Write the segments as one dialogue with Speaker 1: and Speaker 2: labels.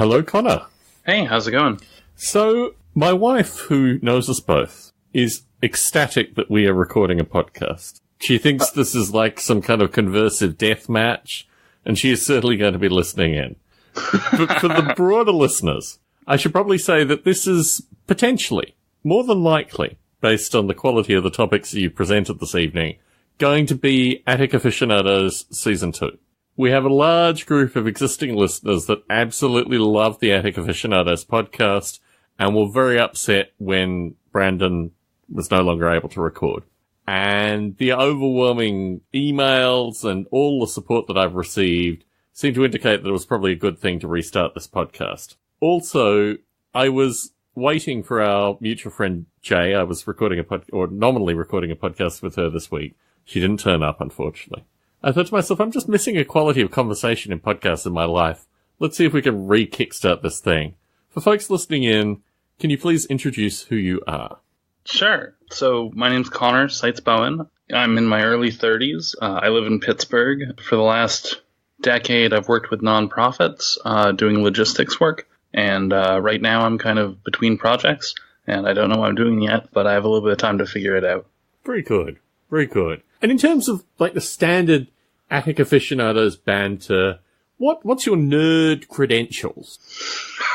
Speaker 1: Hello, Connor.
Speaker 2: Hey, how's it going?
Speaker 1: So, my wife, who knows us both, is ecstatic that we are recording a podcast. She thinks this is like some kind of conversive death match, and she is certainly going to be listening in. But for the broader listeners, I should probably say that this is potentially, more than likely, based on the quality of the topics that you presented this evening, going to be Attic Aficionados Season 2. We have a large group of existing listeners that absolutely love the Attic Aficionados podcast and were very upset when Brandon was no longer able to record. And the overwhelming emails and all the support that I've received seem to indicate that it was probably a good thing to restart this podcast. Also, I was waiting for our mutual friend Jay. I was nominally recording a podcast with her this week. She didn't turn up, unfortunately. I thought to myself, I'm just missing a quality of conversation in podcasts in my life. Let's see if we can re-kickstart this thing. For folks listening in, can you please introduce who you are?
Speaker 2: Sure. So, my name's Connor Sites-Bowen. I'm in my early 30s. I live in Pittsburgh. For the last decade, I've worked with nonprofits, doing logistics work. And right now, I'm kind of between projects. And I don't know what I'm doing yet, but I have a little bit of time to figure it out.
Speaker 1: Very good. Very good. And in terms of, like, the standard Attic Aficionados banter, what's your nerd credentials?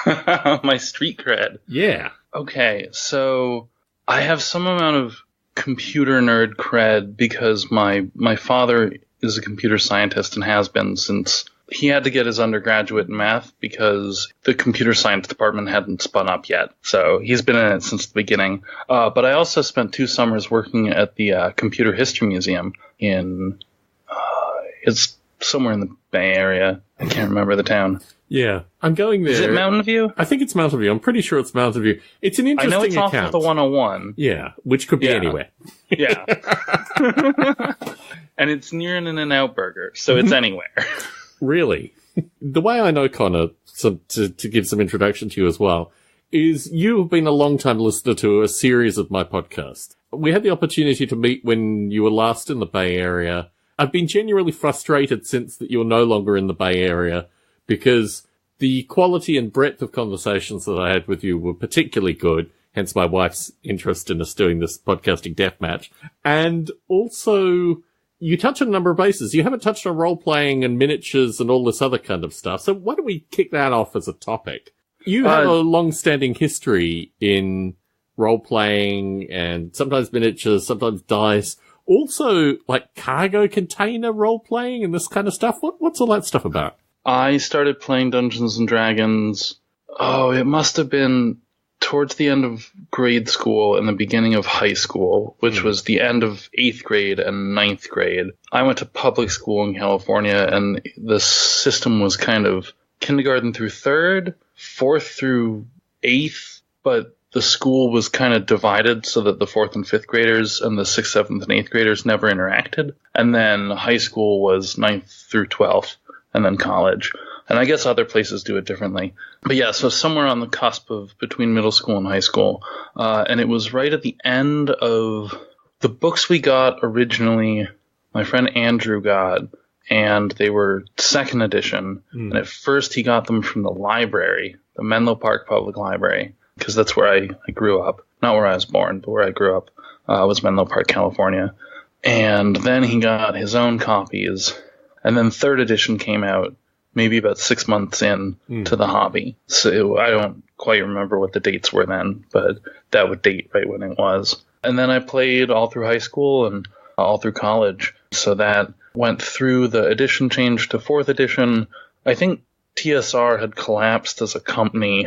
Speaker 2: My street cred.
Speaker 1: Yeah.
Speaker 2: Okay, so I have some amount of computer nerd cred because my father is a computer scientist and has been since he had to get his undergraduate in math because the computer science department hadn't spun up yet. So he's been in it since the beginning. But I also spent 2 summers working at the Computer History Museum in it's somewhere in the Bay Area. I can't remember the town.
Speaker 1: Yeah, I'm going there.
Speaker 2: Is it Mountain View?
Speaker 1: I think it's Mountain View. I'm pretty sure it's Mountain View. It's an interesting account.
Speaker 2: I know it's off of the 101.
Speaker 1: Yeah, which could be anywhere.
Speaker 2: Yeah. And it's near an In-N-Out Burger, so it's anywhere.
Speaker 1: Really? The way I know Connor, to give some introduction to you as well, is you have been a long-time listener to a series of my podcasts. We had the opportunity to meet when you were last in the Bay Area. I've been genuinely frustrated since that you're no longer in the Bay Area because the quality and breadth of conversations that I had with you were particularly good, hence my wife's interest in us doing this podcasting deathmatch. And also, you touch on a number of bases. You haven't touched on role-playing and miniatures and all this other kind of stuff. So why don't we kick that off as a topic? You have a long-standing history in role-playing and sometimes miniatures, sometimes dice. Also, like cargo container role-playing and this kind of stuff. What's all that stuff about?
Speaker 2: I started playing Dungeons & Dragons, it must have been towards the end of grade school and the beginning of high school, which was the end of 8th grade and 9th grade. I went to public school in California, and the system was kind of kindergarten through 3rd, 4th through 8th, but the school was kind of divided so that the 4th and 5th graders and the 6th, 7th, and 8th graders never interacted. And then high school was 9th through 12th, and then college. And I guess other places do it differently. But yeah, so somewhere on the cusp of between middle school and high school. And it was right at the end of the books we got originally, my friend Andrew got, and they were 2nd edition. And at first he got them from the library, the Menlo Park Public Library, because that's where I grew up. Not where I was born, but where I grew up was Menlo Park, California. And then he got his own copies. And then 3rd edition came out maybe about 6 months in to the hobby. So I don't quite remember what the dates were then, but that would date right when it was. And then I played all through high school and all through college. So that went through the edition change to 4th edition. I think TSR had collapsed as a company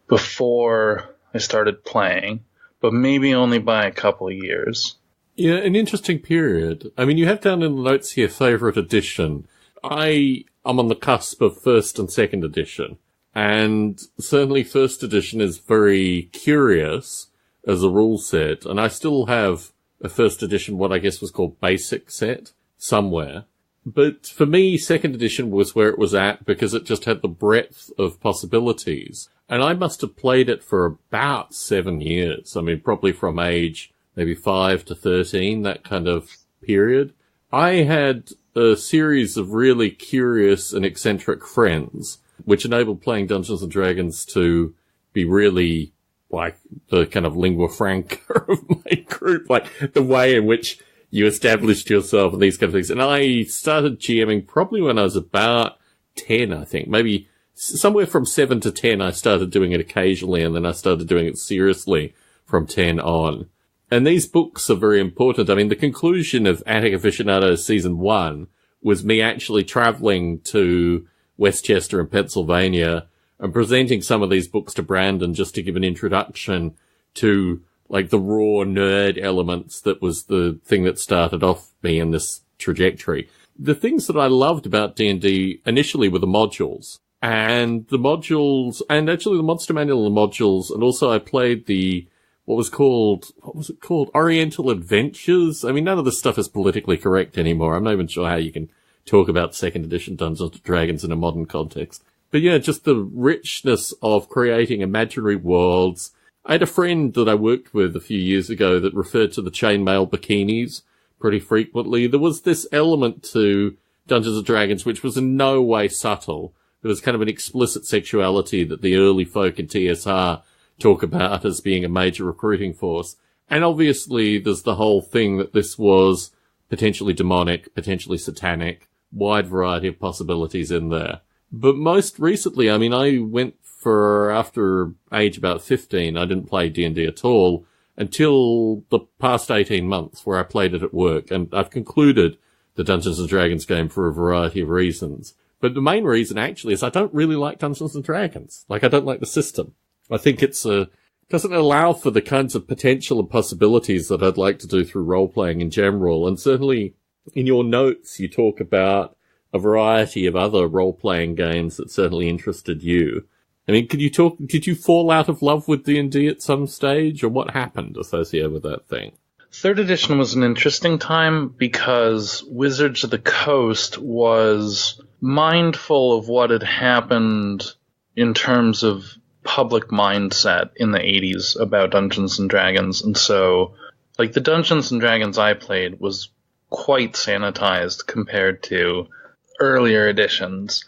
Speaker 2: before I started playing, but maybe only by a couple of years.
Speaker 1: Yeah, an interesting period. I mean, you have down in the notes here, favourite edition. I'm on the cusp of 1st and 2nd edition, and certainly 1st edition is very curious as a rule set, and I still have a 1st edition, what I guess was called basic set, somewhere. But for me, 2nd edition was where it was at because it just had the breadth of possibilities. And I must have played it for about 7 years. I mean, probably from age maybe 5 to 13, that kind of period. I had a series of really curious and eccentric friends which enabled playing Dungeons and Dragons to be really like the kind of lingua franca of my group, like the way in which you established yourself and these kind of things. And I started GMing probably when I was about 10, I think. Maybe somewhere from 7 to 10, I started doing it occasionally, and then I started doing it seriously from 10 on. And these books are very important. I mean, the conclusion of Attic Aficionados Season 1 was me actually traveling to Westchester in Pennsylvania and presenting some of these books to Brandon just to give an introduction to like the raw nerd elements that was the thing that started off me in this trajectory. The things that I loved about D&D initially were the modules. And actually the Monster Manual and the modules, and also I played what was it called? Oriental Adventures? I mean, none of this stuff is politically correct anymore. I'm not even sure how you can talk about second edition Dungeons & Dragons in a modern context. But yeah, just the richness of creating imaginary worlds. I had a friend that I worked with a few years ago that referred to the chainmail bikinis pretty frequently. There was this element to Dungeons & Dragons which was in no way subtle. There was kind of an explicit sexuality that the early folk in TSR talk about as being a major recruiting force. And obviously there's the whole thing that this was potentially demonic, potentially satanic, wide variety of possibilities in there. But most recently, I mean, I went after age about 15, I didn't play D&D at all until the past 18 months where I played it at work. And I've concluded the Dungeons & Dragons game for a variety of reasons. But the main reason actually is I don't really like Dungeons & Dragons. Like, I don't like the system. I think doesn't allow for the kinds of potential and possibilities that I'd like to do through role-playing in general. And certainly in your notes, you talk about a variety of other role-playing games that certainly interested you. I mean, did you fall out of love with D&D at some stage, or what happened associated with that thing?
Speaker 2: Third edition was an interesting time because Wizards of the Coast was mindful of what had happened in terms of public mindset in the 80s about Dungeons and Dragons. And so, like, the Dungeons and Dragons I played was quite sanitized compared to earlier editions.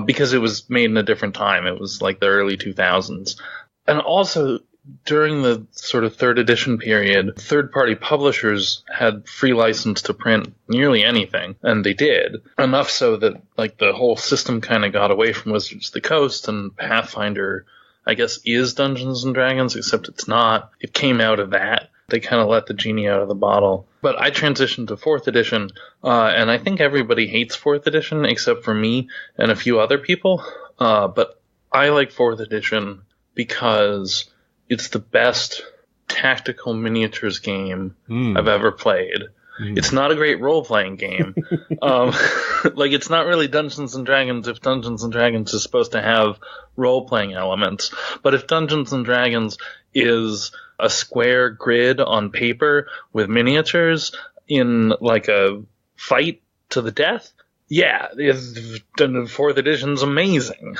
Speaker 2: Because it was made in a different time. It was like the early 2000s. And also, during the sort of third edition period, third-party publishers had free license to print nearly anything, and they did. Enough so that, like, the whole system kind of got away from Wizards of the Coast, and Pathfinder, I guess, is Dungeons & Dragons, except it's not. It came out of that. They kind of let the genie out of the bottle. But I transitioned to 4th edition, and I think everybody hates 4th edition except for me and a few other people. But I like 4th edition because it's the best tactical miniatures game I've ever played. It's not a great role-playing game. Like, it's not really Dungeons & Dragons if Dungeons & Dragons is supposed to have role-playing elements. But if Dungeons & Dragons is a square grid on paper with miniatures in, like, a fight to the death, yeah, 4th edition's amazing.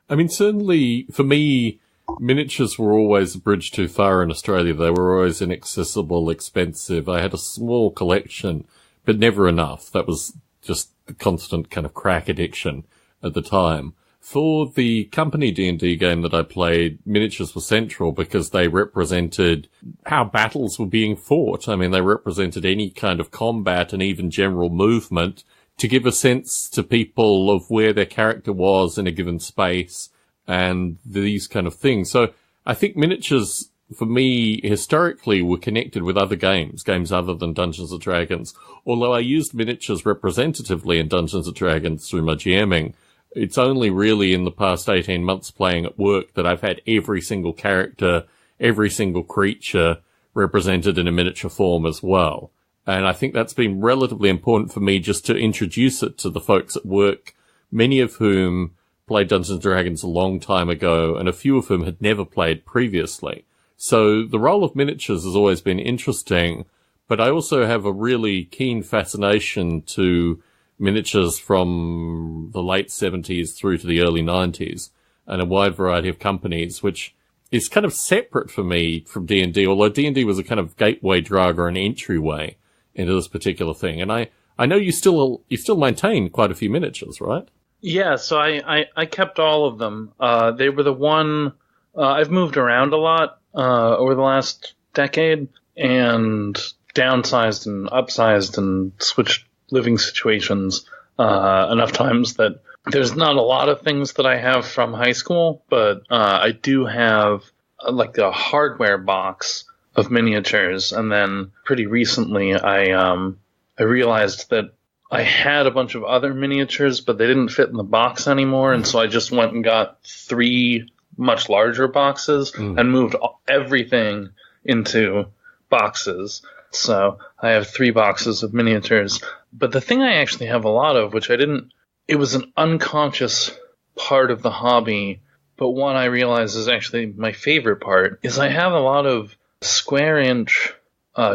Speaker 1: I mean, certainly, for me, miniatures were always a bridge too far in Australia. They were always inaccessible, expensive. I had a small collection, but never enough. That was just the constant kind of crack addiction at the time. For the company D&D game that I played, miniatures were central because they represented how battles were being fought. I mean, they represented any kind of combat and even general movement to give a sense to people of where their character was in a given space and these kind of things. So I think miniatures, for me, historically were connected with other games other than Dungeons & Dragons. Although I used miniatures representatively in Dungeons & Dragons through my GMing, it's only really in the past 18 months playing at work that I've had every single character, every single creature represented in a miniature form as well. And I think that's been relatively important for me just to introduce it to the folks at work, many of whom played Dungeons & Dragons a long time ago, and a few of whom had never played previously. So the role of miniatures has always been interesting, but I also have a really keen fascination to miniatures from the late 70s through to the early 90s, and a wide variety of companies, which is kind of separate for me from D&D, although D&D was a kind of gateway drug or an entryway into this particular thing. And I know you still maintain quite a few miniatures, right?
Speaker 2: Yeah, so I kept all of them. They were the one. I've moved around a lot over the last decade and downsized and upsized and switched living situations enough times that there's not a lot of things that I have from high school, but I do have like a hardware box of miniatures. And then pretty recently, I realized that I had a bunch of other miniatures, but they didn't fit in the box anymore, and so I just went and got 3 much larger boxes and moved everything into boxes. So I have 3 boxes of miniatures. But the thing I actually have a lot of, which I didn't, it was an unconscious part of the hobby, but one I realize is actually my favorite part, is I have a lot of square-inch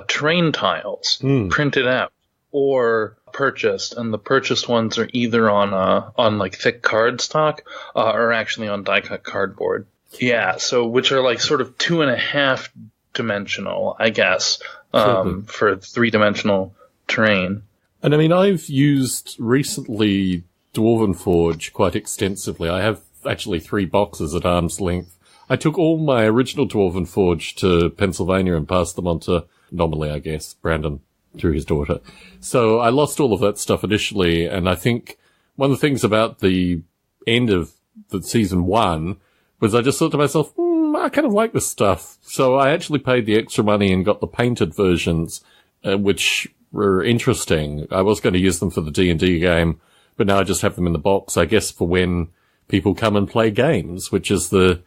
Speaker 2: terrain tiles printed out or purchased, and the purchased ones are either on like thick cardstock or actually on die-cut cardboard. Yeah, so which are like sort of 2.5 dimensional, I guess, for 3-dimensional terrain.
Speaker 1: And I mean, I've used recently Dwarven Forge quite extensively. I have actually 3 boxes at arm's length. I took all my original Dwarven Forge to Pennsylvania and passed them on to, nominally, I guess, Brandon, through his daughter. So I lost all of that stuff initially, and I think one of the things about the end of the season 1 was I just thought to myself, I kind of like this stuff. So I actually paid the extra money and got the painted versions, which were interesting. I was going to use them for the D&D game, but now I just have them in the box, I guess, for when people come and play games, which is the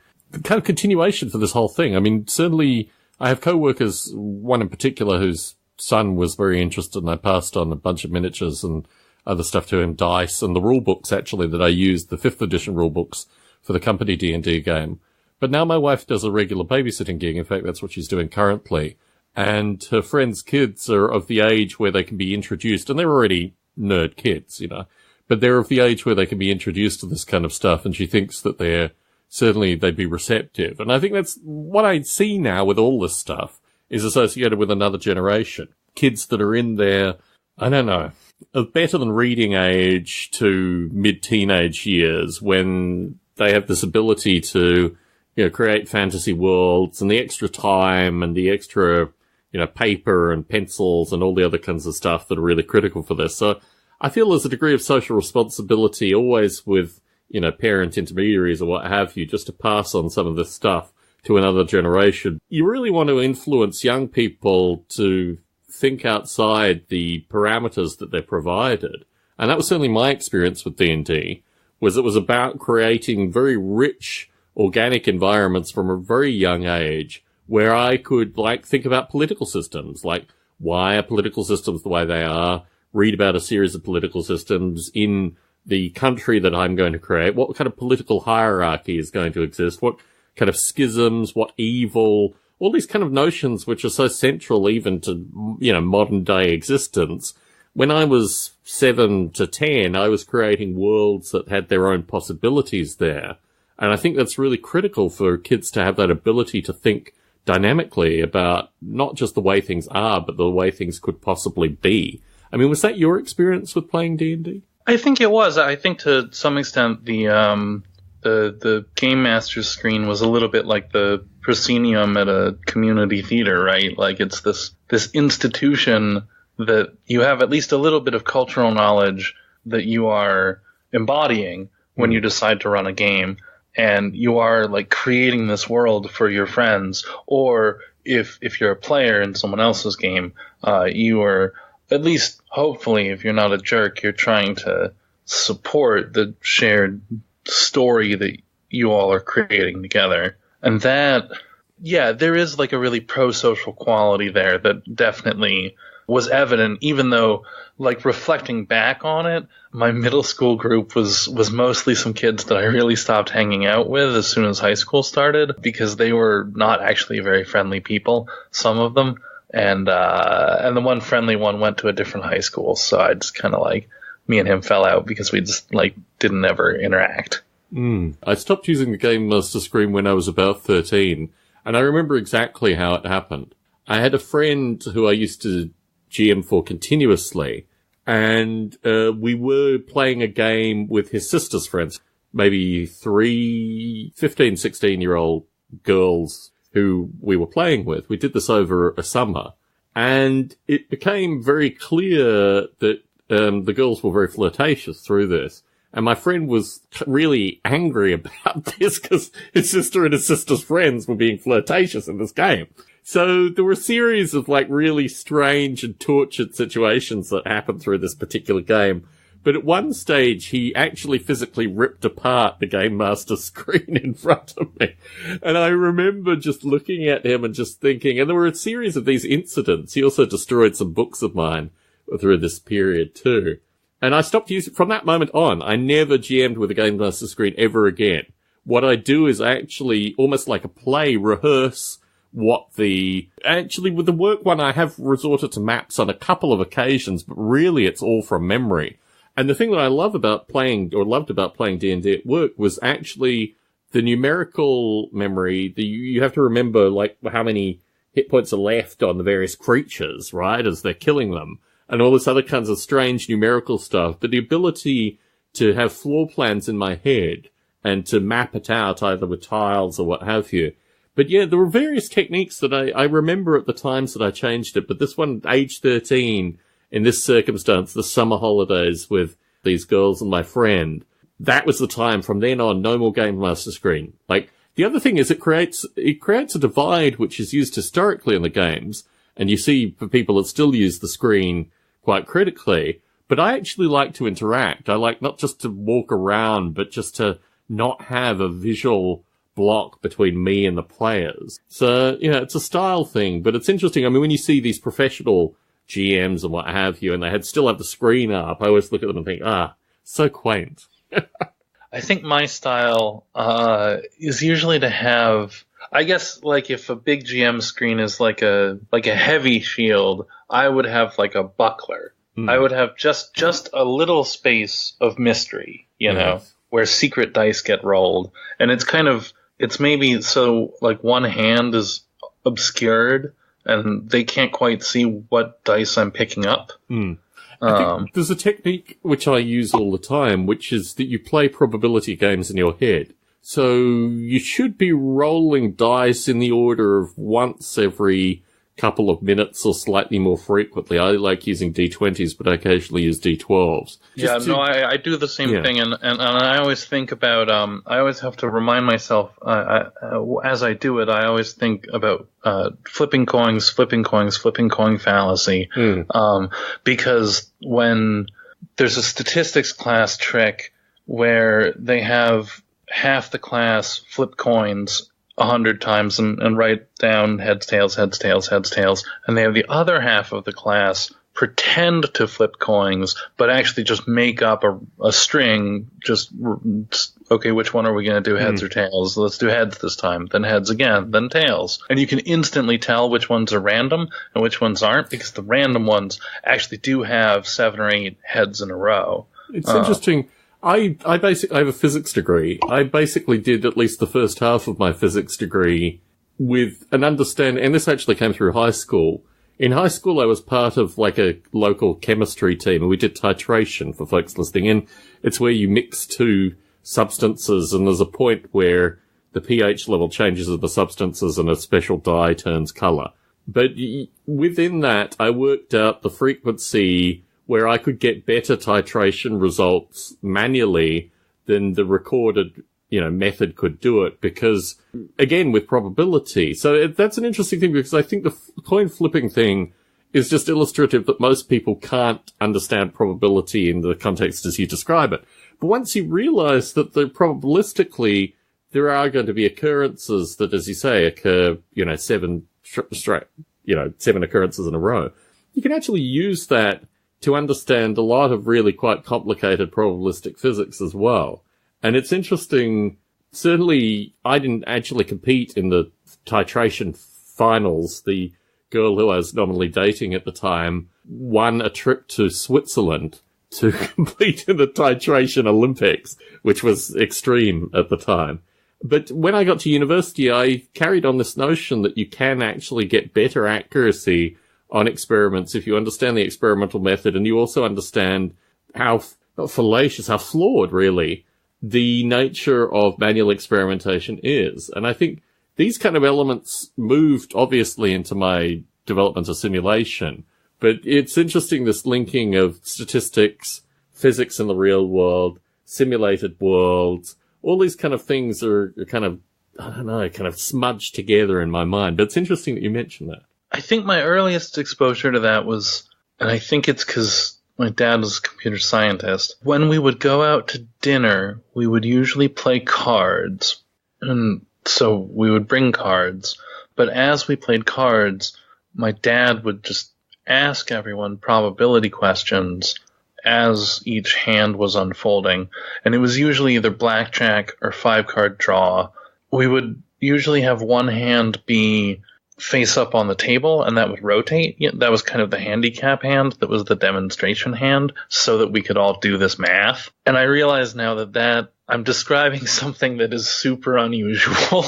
Speaker 1: kind of continuation for this whole thing. I mean, certainly I have co-workers, one in particular whose son was very interested, and I passed on a bunch of miniatures and other stuff to him, dice, and the rule books, actually, that I used, the 5th edition rule books for the company D&D game. But now my wife does a regular babysitting gig. In fact, that's what she's doing currently. And her friends' kids are of the age where they can be introduced, and they're already nerd kids, you know, but they're of the age where they can be introduced to this kind of stuff, and she thinks that they'd be receptive. And I think that's what I see now with all this stuff, is associated with another generation. Kids that are in their, I don't know, of better than reading age to mid-teenage years, when they have this ability to, you know, create fantasy worlds, and the extra time and the extra, you know, paper and pencils and all the other kinds of stuff that are really critical for this. So I feel there's a degree of social responsibility always with, you know, parent intermediaries or what have you, just to pass on some of this stuff to another generation. You really want to influence young people to think outside the parameters that they're provided. And that was certainly my experience with D&D, was it was about creating very rich, organic environments from a very young age where I could, like, think about political systems, like why are political systems the way they are, read about a series of political systems in the country that I'm going to create, what kind of political hierarchy is going to exist, what kind of schisms, what evil, all these kind of notions which are so central even to, you know, modern day existence. When I was 7 to 10, I was creating worlds that had their own possibilities there. And I think that's really critical for kids to have that ability to think dynamically about not just the way things are, but the way things could possibly be. I mean, was that your experience with playing D&D?
Speaker 2: I think it was. I think to some extent the Game Master's screen was a little bit like the proscenium at a community theater, right? Like it's this institution that you have at least a little bit of cultural knowledge that you are embodying when you decide to run a game. And you are like creating this world for your friends, or if you're a player in someone else's game, you are, at least hopefully, if you're not a jerk, you're trying to support the shared story that you all are creating together. And that, yeah, there is like a really pro-social quality there that definitely was evident, even though, like, reflecting back on it, my middle school group was mostly some kids that I really stopped hanging out with as soon as high school started, because they were not actually very friendly people, some of them. And the one friendly one went to a different high school, so I just kind of, like, me and him fell out because we just, like, didn't ever interact.
Speaker 1: I stopped using the Game Master screen when I was about 13, and I remember exactly how it happened. I had a friend who I used to GM for continuously, And we were playing a game with his sister's friends, maybe 15, 16-year-old girls who we were playing with. We did this over a summer. And it became very clear that the girls were very flirtatious through this. And my friend was really angry about this because his sister and his sister's friends were being flirtatious in this game. So there were a series of like really strange and tortured situations that happened through this particular game. But at one stage, he actually physically ripped apart the Game Master screen in front of me. And I remember just looking at him and just thinking, and there were a series of these incidents. He also destroyed some books of mine through this period too. And I stopped using, from that moment on, I never GM'd with a Game Master screen ever again. What I do is actually, almost like a play, rehearse actually with the work one, I have resorted to maps on a couple of occasions, but really it's all from memory. And the thing that I loved about playing D&D at work was actually the numerical memory. You have to remember, like, how many hit points are left on the various creatures, right, as they're killing them, and all this other kinds of strange numerical stuff. But the ability to have floor plans in my head and to map it out either with tiles or what have you. But yeah, there were various techniques that I remember at the times that I changed it. But this one, age 13, in this circumstance, the summer holidays with these girls and my friend, that was the time. From then on, no more Game Master screen. Like, the other thing is it creates a divide which is used historically in the games. And you see for people that still use the screen quite critically. But I actually like to interact. I like not just to walk around, but just to not have a visual block between me and the players. So, you know, it's a style thing, but it's interesting. I mean, when you see these professional GMs and what have you, and they still have the screen up, I always look at them and think, so quaint.
Speaker 2: I think my style is usually to have, I guess, like if a big GM screen is like a heavy shield, I would have like a buckler. I would have just a little space of mystery, you know, where secret dice get rolled. And it's maybe so like one hand is obscured and they can't quite see what dice I'm picking up.
Speaker 1: I think there's a technique which I use all the time, which is that you play probability games in your head. So you should be rolling dice in the order of once every couple of minutes or slightly more frequently. I like using D20s, but I occasionally use D12s.
Speaker 2: I do the same thing, and I always think about, I always have to remind myself, as I do it, I always think about flipping coin fallacy, because when there's a statistics class trick where they have half the class flip coins 100 times and write down heads, tails, heads, tails, heads, tails. And they have the other half of the class pretend to flip coins, but actually just make up a string. Okay, which one are we going to do, heads or tails? Let's do heads this time, then heads again, then tails. And you can instantly tell which ones are random and which ones aren't, because the random ones actually do have 7 or 8 heads in a row.
Speaker 1: It's interesting. I have a physics degree. I basically did at least the first half of my physics degree with an understanding, and this actually came through high school. In high school, I was part of like a local chemistry team, and we did titration for folks listening in. It's where you mix two substances, and there's a point where the pH level changes of the substances and a special dye turns color. But within that, I worked out the frequency where I could get better titration results manually than the recorded, method could do it, because, again, with probability. So that's an interesting thing, because I think the coin flipping thing is just illustrative that most people can't understand probability in the context as you describe it. But once you realize that probabilistically there are going to be occurrences that, as you say, occur, 7 occurrences in a row, you can actually use that to understand a lot of really quite complicated probabilistic physics as well. And it's interesting, certainly I didn't actually compete in the titration finals. The girl who I was nominally dating at the time won a trip to Switzerland to compete in the titration Olympics, which was extreme at the time. But when I got to university, I carried on this notion that you can actually get better accuracy on experiments, if you understand the experimental method, and you also understand how, not fallacious, how flawed, really, the nature of manual experimentation is. And I think these kind of elements moved, obviously, into my development of simulation. But it's interesting, this linking of statistics, physics in the real world, simulated worlds, all these kind of things are kind of, I don't know, kind of smudged together in my mind. But it's interesting that you mentioned that.
Speaker 2: I think my earliest exposure to that was, and I think it's because my dad was a computer scientist, when we would go out to dinner, we would usually play cards. And so we would bring cards. But as we played cards, my dad would just ask everyone probability questions as each hand was unfolding. And it was usually either blackjack or 5-card draw. We would usually have one hand be face up on the table, and that would rotate. That was kind of the handicap hand. That was the demonstration hand, so that we could all do this math. And I realize now that I'm describing something that is super unusual.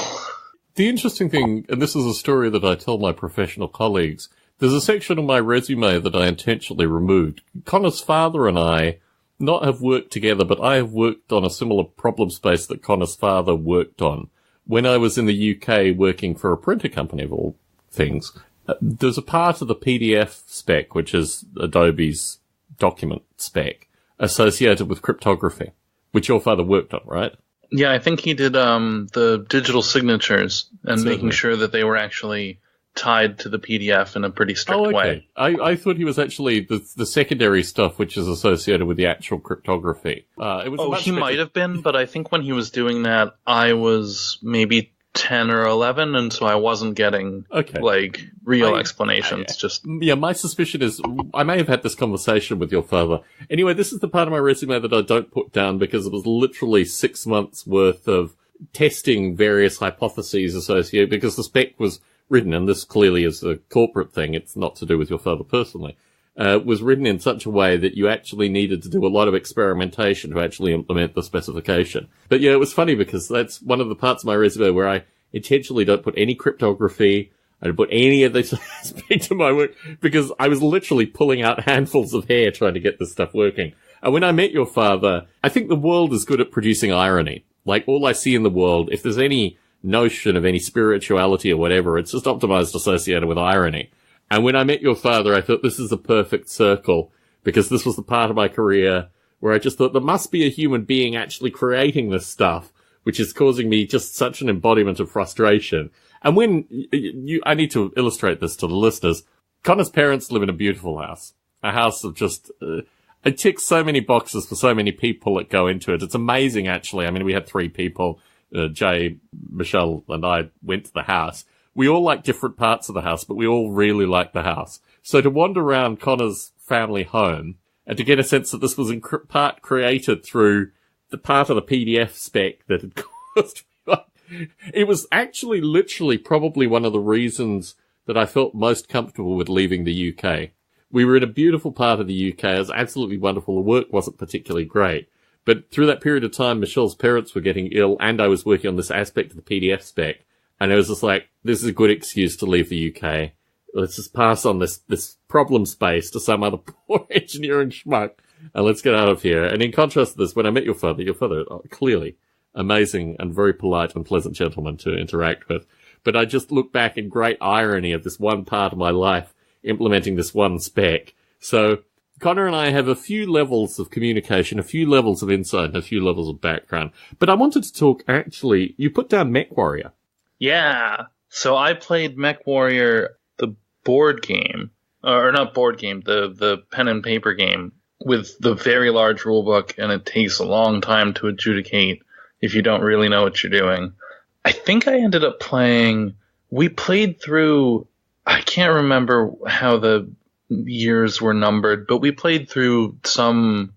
Speaker 1: The interesting thing, and this is a story that I tell my professional colleagues, there's a section of my resume that I intentionally removed. Connor's father and I not have worked together, but I have worked on a similar problem space that Connor's father worked on. When I was in the UK working for a printer company of all things, there's a part of the PDF spec, which is Adobe's document spec, associated with cryptography, which your father worked on, right?
Speaker 2: Yeah, I think he did the digital signatures and
Speaker 1: Certainly.
Speaker 2: making sure that they were actually tied to the PDF in a pretty strict way.
Speaker 1: I thought he was actually the secondary stuff, which is associated with the actual cryptography.
Speaker 2: He might have been, but I think when he was doing that, I was maybe 10 or 11, and so I wasn't getting real explanations.
Speaker 1: My suspicion is I may have had this conversation with your father. Anyway, this is the part of my resume that I don't put down because it was literally 6 months worth of testing various hypotheses associated, because the spec was written, and this clearly is a corporate thing, it's not to do with your father personally, was written in such a way that you actually needed to do a lot of experimentation to actually implement the specification. But yeah, it was funny because that's one of the parts of my resume where I intentionally don't put any cryptography, I don't put any of this aspect of my work, because I was literally pulling out handfuls of hair trying to get this stuff working. And when I met your father, I think the world is good at producing irony. Like, all I see in the world, if there's any notion of any spirituality or whatever, it's just optimized associated with irony. And when I met your father, I thought this is a perfect circle, because this was the part of my career where I just thought there must be a human being actually creating this stuff, which is causing me just such an embodiment of frustration. And when I need to illustrate this to the listeners, Connor's parents live in a beautiful house, a house of just, it ticks so many boxes for so many people that go into it. It's amazing, actually. I mean, we had 3 people. Jay, Michelle, and I went to the house. We all like different parts of the house, but we all really like the house. So to wander around Connor's family home and to get a sense that this was in part created through the part of the PDF spec that had caused me, it was actually literally probably one of the reasons that I felt most comfortable with leaving the UK. We were in a beautiful part of the UK. It was absolutely wonderful. The work wasn't particularly great. But through that period of time, Michelle's parents were getting ill, and I was working on this aspect of the PDF spec. And it was just like, this is a good excuse to leave the UK. Let's just pass on this problem space to some other poor engineering schmuck, and let's get out of here. And in contrast to this, when I met your father, clearly amazing and very polite and pleasant gentleman to interact with. But I just look back in great irony of this one part of my life implementing this one spec. So Connor and I have a few levels of communication, a few levels of insight, and a few levels of background. But I wanted to talk, actually, you put down MechWarrior.
Speaker 2: Yeah. So I played MechWarrior, the board game, or not board game, the pen and paper game, with the very large rulebook, and it takes a long time to adjudicate if you don't really know what you're doing. I think I ended up we played through, I can't remember how the years were numbered, but we played through some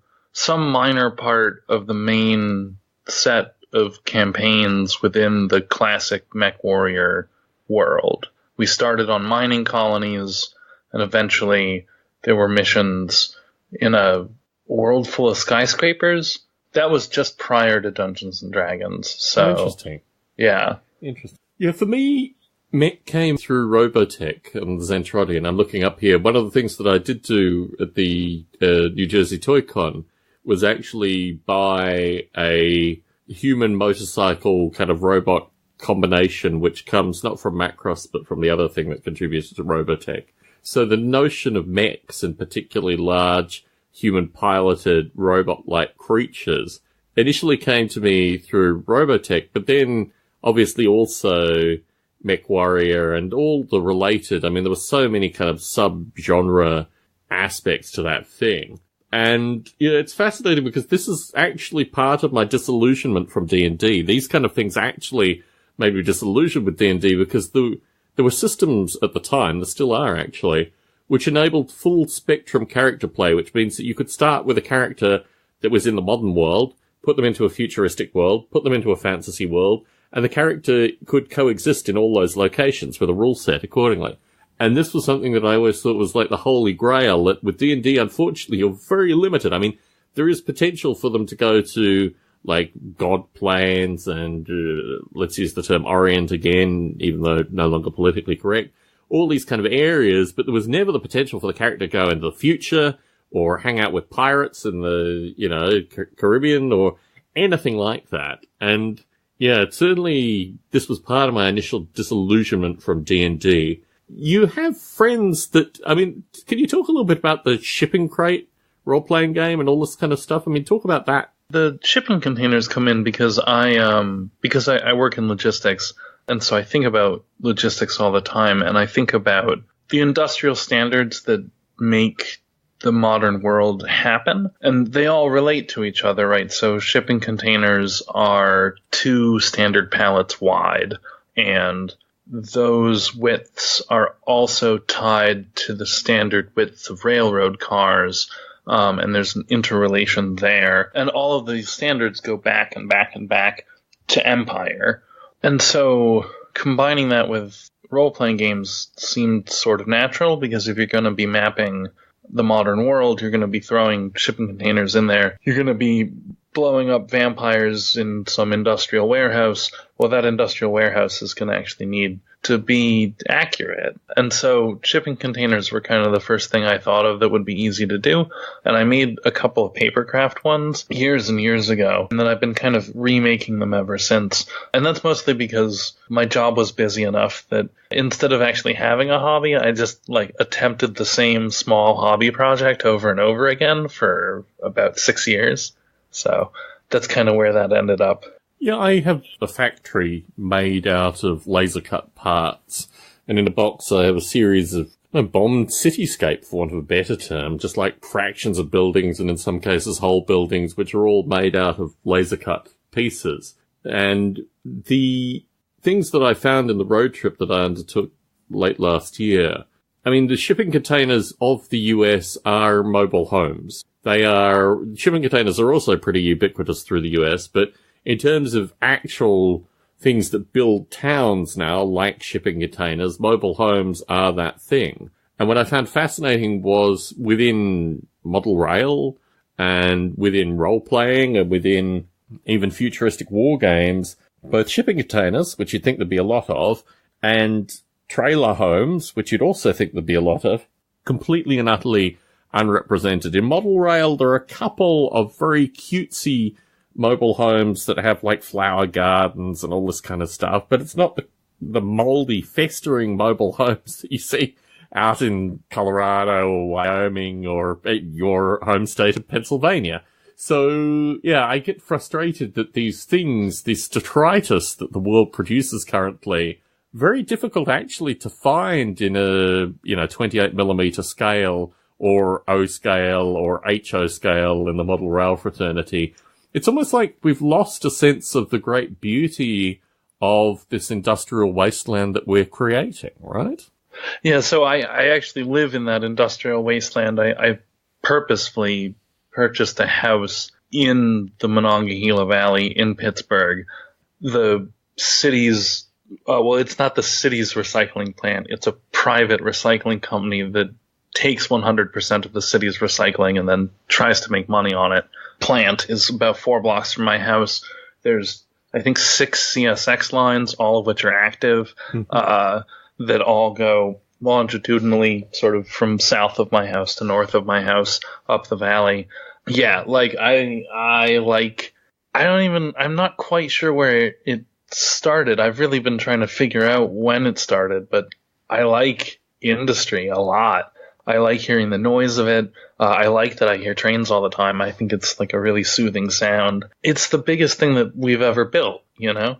Speaker 2: minor part of the main set of campaigns within the classic MechWarrior world. We started on mining colonies, and eventually there were missions in a world full of skyscrapers. That was just prior to Dungeons and Dragons. So
Speaker 1: interesting.
Speaker 2: Yeah.
Speaker 1: Interesting. Yeah, for me, Mech came through Robotech and Zentradi, and I'm looking up here. One of the things that I did do at the New Jersey Toy Con was actually buy a human motorcycle kind of robot combination, which comes not from Macross, but from the other thing that contributes to Robotech. So the notion of mechs, and particularly large human-piloted robot-like creatures, initially came to me through Robotech, but then obviously also MechWarrior and all the related, I mean, there were so many kind of sub-genre aspects to that thing. And, you know, it's fascinating because this is actually part of my disillusionment from D&D. These kind of things actually made me disillusioned with D&D because there were systems at the time, there still are actually, which enabled full spectrum character play, which means that you could start with a character that was in the modern world, put them into a futuristic world, put them into a fantasy world, and the character could coexist in all those locations with a rule set accordingly. And this was something that I always thought was like the holy grail, that with D&D, unfortunately, you're very limited. I mean, there is potential for them to go to, like, God plans and, let's use the term Orient again, even though no longer politically correct, all these kind of areas, but there was never the potential for the character to go into the future or hang out with pirates in the, you know, Caribbean or anything like that. And, yeah, certainly this was part of my initial disillusionment from D&D. You have friends that, I mean, can you talk a little bit about the shipping crate role-playing game and all this kind of stuff? I mean, talk about that.
Speaker 2: The shipping containers come in because I work in logistics, and so I think about logistics all the time, and I think about the industrial standards that make the modern world happen, and they all relate to each other, right? So shipping containers are 2 standard pallets wide, and those widths are also tied to the standard widths of railroad cars, and there's an interrelation there. And all of these standards go back and back and back to Empire. And so combining that with role-playing games seemed sort of natural, because if you're going to be mapping the modern world, you're going to be throwing shipping containers in there. You're going to be blowing up vampires in some industrial warehouse. Well, that industrial warehouse is going to actually need to be accurate. And so shipping containers were kind of the first thing I thought of that would be easy to do. And I made a couple of papercraft ones years and years ago. And then I've been kind of remaking them ever since. And that's mostly because my job was busy enough that instead of actually having a hobby, I just attempted the same small hobby project over and over again for about 6 years. So that's kind of where that ended up.
Speaker 1: Yeah, I have a factory made out of laser cut parts, and in a box I have a series of bombed cityscape, for want of a better term, just like fractions of buildings and in some cases whole buildings, which are all made out of laser cut pieces. And the things that I found in the road trip that I undertook late last year, I mean, the shipping containers of the US are mobile homes. Shipping containers are also pretty ubiquitous through the US, but in terms of actual things that build towns now, like shipping containers, mobile homes are that thing. And what I found fascinating was within model rail and within role-playing and within even futuristic war games, both shipping containers, which you'd think there'd be a lot of, and trailer homes, which you'd also think there'd be a lot of, completely and utterly unrepresented. In model rail, there are a couple of very cutesy mobile homes that have flower gardens and all this kind of stuff, but it's not the moldy, festering mobile homes that you see out in Colorado or Wyoming or your home state of Pennsylvania. So, yeah, I get frustrated that these things, this detritus that the world produces currently, very difficult actually to find in a, 28mm scale or O scale or HO scale in the model rail fraternity. It's almost like we've lost a sense of the great beauty of this industrial wasteland that we're creating, right?
Speaker 2: Yeah, so I actually live in that industrial wasteland. I purposefully purchased a house in the Monongahela Valley in Pittsburgh. The city's, it's not the city's recycling plant. It's a private recycling company that takes 100% of the city's recycling and then tries to make money on it. Plant is about 4 blocks from my house. There's I think 6 CSX lines, all of which are active, that all go longitudinally, sort of from south of my house to north of my house, up the valley. Yeah, like I'm not quite sure where it started. I've really been trying to figure out when it started, but I like industry a lot. I like hearing the noise of it. I like that I hear trains all the time. I think it's like a really soothing sound. It's the biggest thing that we've ever built, you know?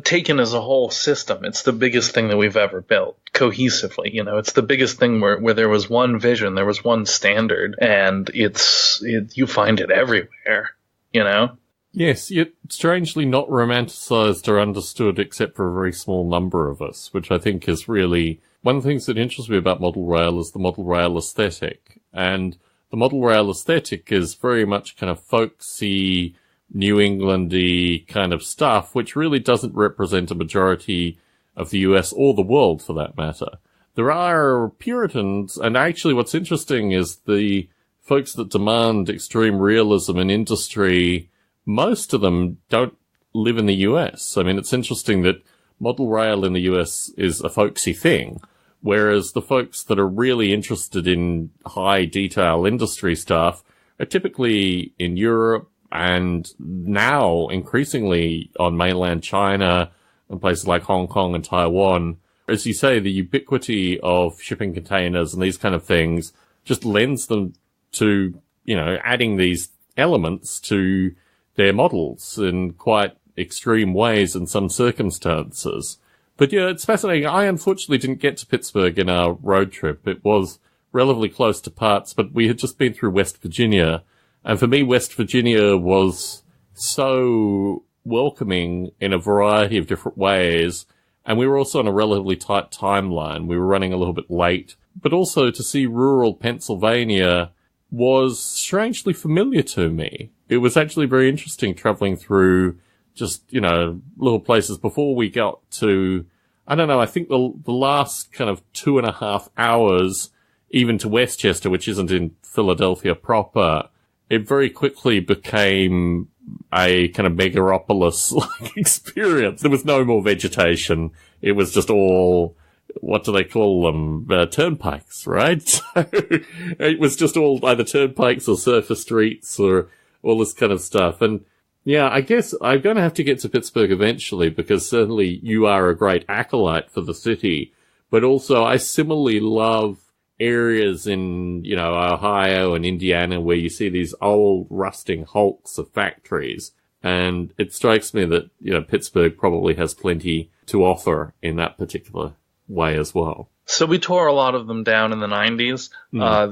Speaker 2: Taken as a whole system, it's the biggest thing that we've ever built cohesively. You know, it's the biggest thing where there was one vision, there was one standard, and you find it everywhere, you know?
Speaker 1: Yes, yet strangely not romanticized or understood except for a very small number of us, which I think is really one of the things that interests me about model rail is the model rail aesthetic. And the model rail aesthetic is very much kind of folksy, New Englandy kind of stuff, which really doesn't represent a majority of the US or the world for that matter. There are Puritans, and actually what's interesting is the folks that demand extreme realism in industry, most of them don't live in the US. I mean, it's interesting that model rail in the US is a folksy thing, whereas the folks that are really interested in high detail industry stuff are typically in Europe and now increasingly on mainland China and places like Hong Kong and Taiwan. As you say, the ubiquity of shipping containers and these kind of things just lends them to, you know, adding these elements to their models in quite extreme ways in some circumstances. But yeah, it's fascinating. I unfortunately didn't get to Pittsburgh in our road trip. It was relatively close to parts, but we had just been through West Virginia. And for me, West Virginia was so welcoming in a variety of different ways. And we were also on a relatively tight timeline. We were running a little bit late. But also to see rural Pennsylvania was strangely familiar to me. It was actually very interesting traveling through just, you know, little places before we got to, I don't know, I think the last kind of 2.5 hours, even to Westchester, which isn't in Philadelphia proper, it very quickly became a kind of megaropolis-like experience. There was no more vegetation. It was just all, what do they call them? Turnpikes, right? So it was just all either turnpikes or surface streets or all this kind of stuff. And yeah, I guess I'm going to have to get to Pittsburgh eventually because certainly you are a great acolyte for the city. But also I similarly love areas in, you know, Ohio and Indiana where you see these old rusting hulks of factories. And it strikes me that, you know, Pittsburgh probably has plenty to offer in that particular way as well.
Speaker 2: So we tore a lot of them down in the 90s.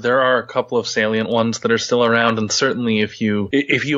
Speaker 2: There are a couple of salient ones that are still around, and certainly if you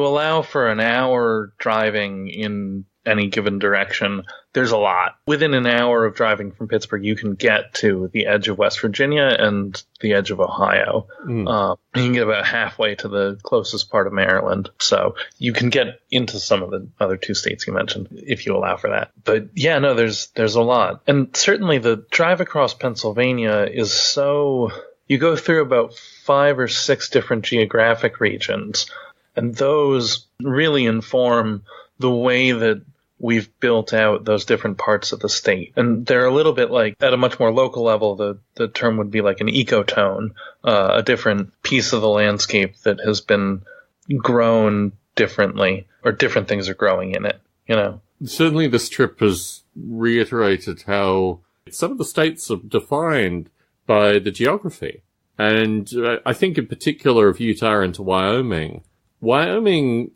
Speaker 2: allow for an hour driving in any given direction, there's a lot. Within an hour of driving from Pittsburgh, you can get to the edge of West Virginia and the edge of Ohio. You can get about halfway to the closest part of Maryland. So you can get into some of the other 2 states you mentioned if you allow for that. But yeah, no, there's a lot. And certainly the drive across Pennsylvania is so... You go through about 5 or 6 different geographic regions, and those really inform the way that we've built out those different parts of the state. And they're a little bit like, at a much more local level, the term would be like an ecotone, a different piece of the landscape that has been grown differently, or different things are growing in it, you know?
Speaker 1: Certainly this trip has reiterated how some of the states are defined by the geography. And I think in particular of Utah into Wyoming,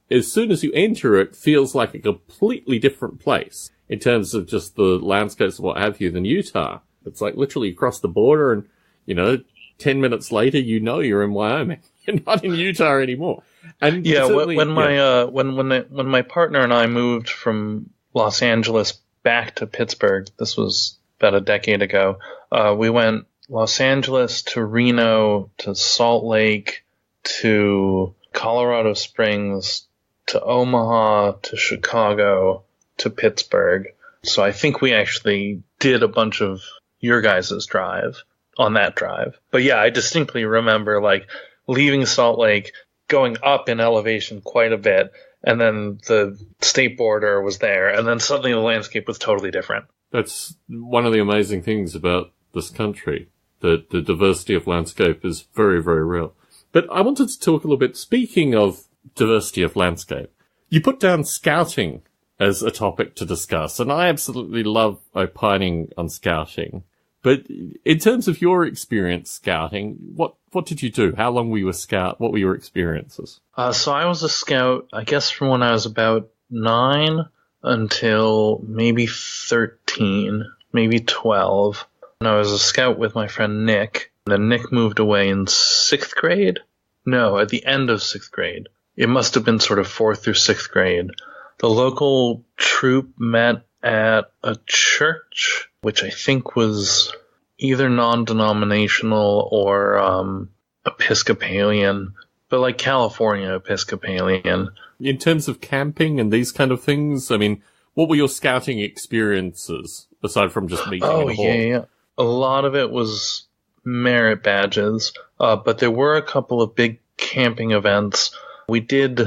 Speaker 1: as soon as you enter it, feels like a completely different place in terms of just the landscapes and what have you than Utah. It's like literally across the border and, you know, 10 minutes later, you know you're in Wyoming. You're not in Utah anymore. And
Speaker 2: yeah, when my partner and I moved from Los Angeles back to Pittsburgh, this was about a decade ago, we went Los Angeles to Reno to Salt Lake to Colorado Springs to Omaha to Chicago to Pittsburgh. So I think we actually did a bunch of your guys' drive on that drive. But yeah, I distinctly remember like leaving Salt Lake, going up in elevation quite a bit, and then the state border was there, and then suddenly the landscape was totally different.
Speaker 1: That's one of the amazing things about this country. The diversity of landscape is very, very real. But I wanted to talk a little bit, speaking of diversity of landscape. You put down scouting as a topic to discuss, and I absolutely love opining on scouting. But in terms of your experience scouting, what did you do? How long were you a scout? What were your experiences?
Speaker 2: So I was a scout, I guess, from when I was about 9 until maybe 13, maybe 12. And I was a scout with my friend Nick. And then Nick moved away in 6th grade? No, at the end of 6th grade. It must have been sort of 4th through 6th grade. The local troop met at a church, which I think was either non-denominational or Episcopalian, but like California Episcopalian.
Speaker 1: In terms of camping and these kind of things, I mean, what were your scouting experiences, aside from just meeting in a hall?
Speaker 2: Yeah. A lot of it was merit badges, but there were a couple of big camping events. We did,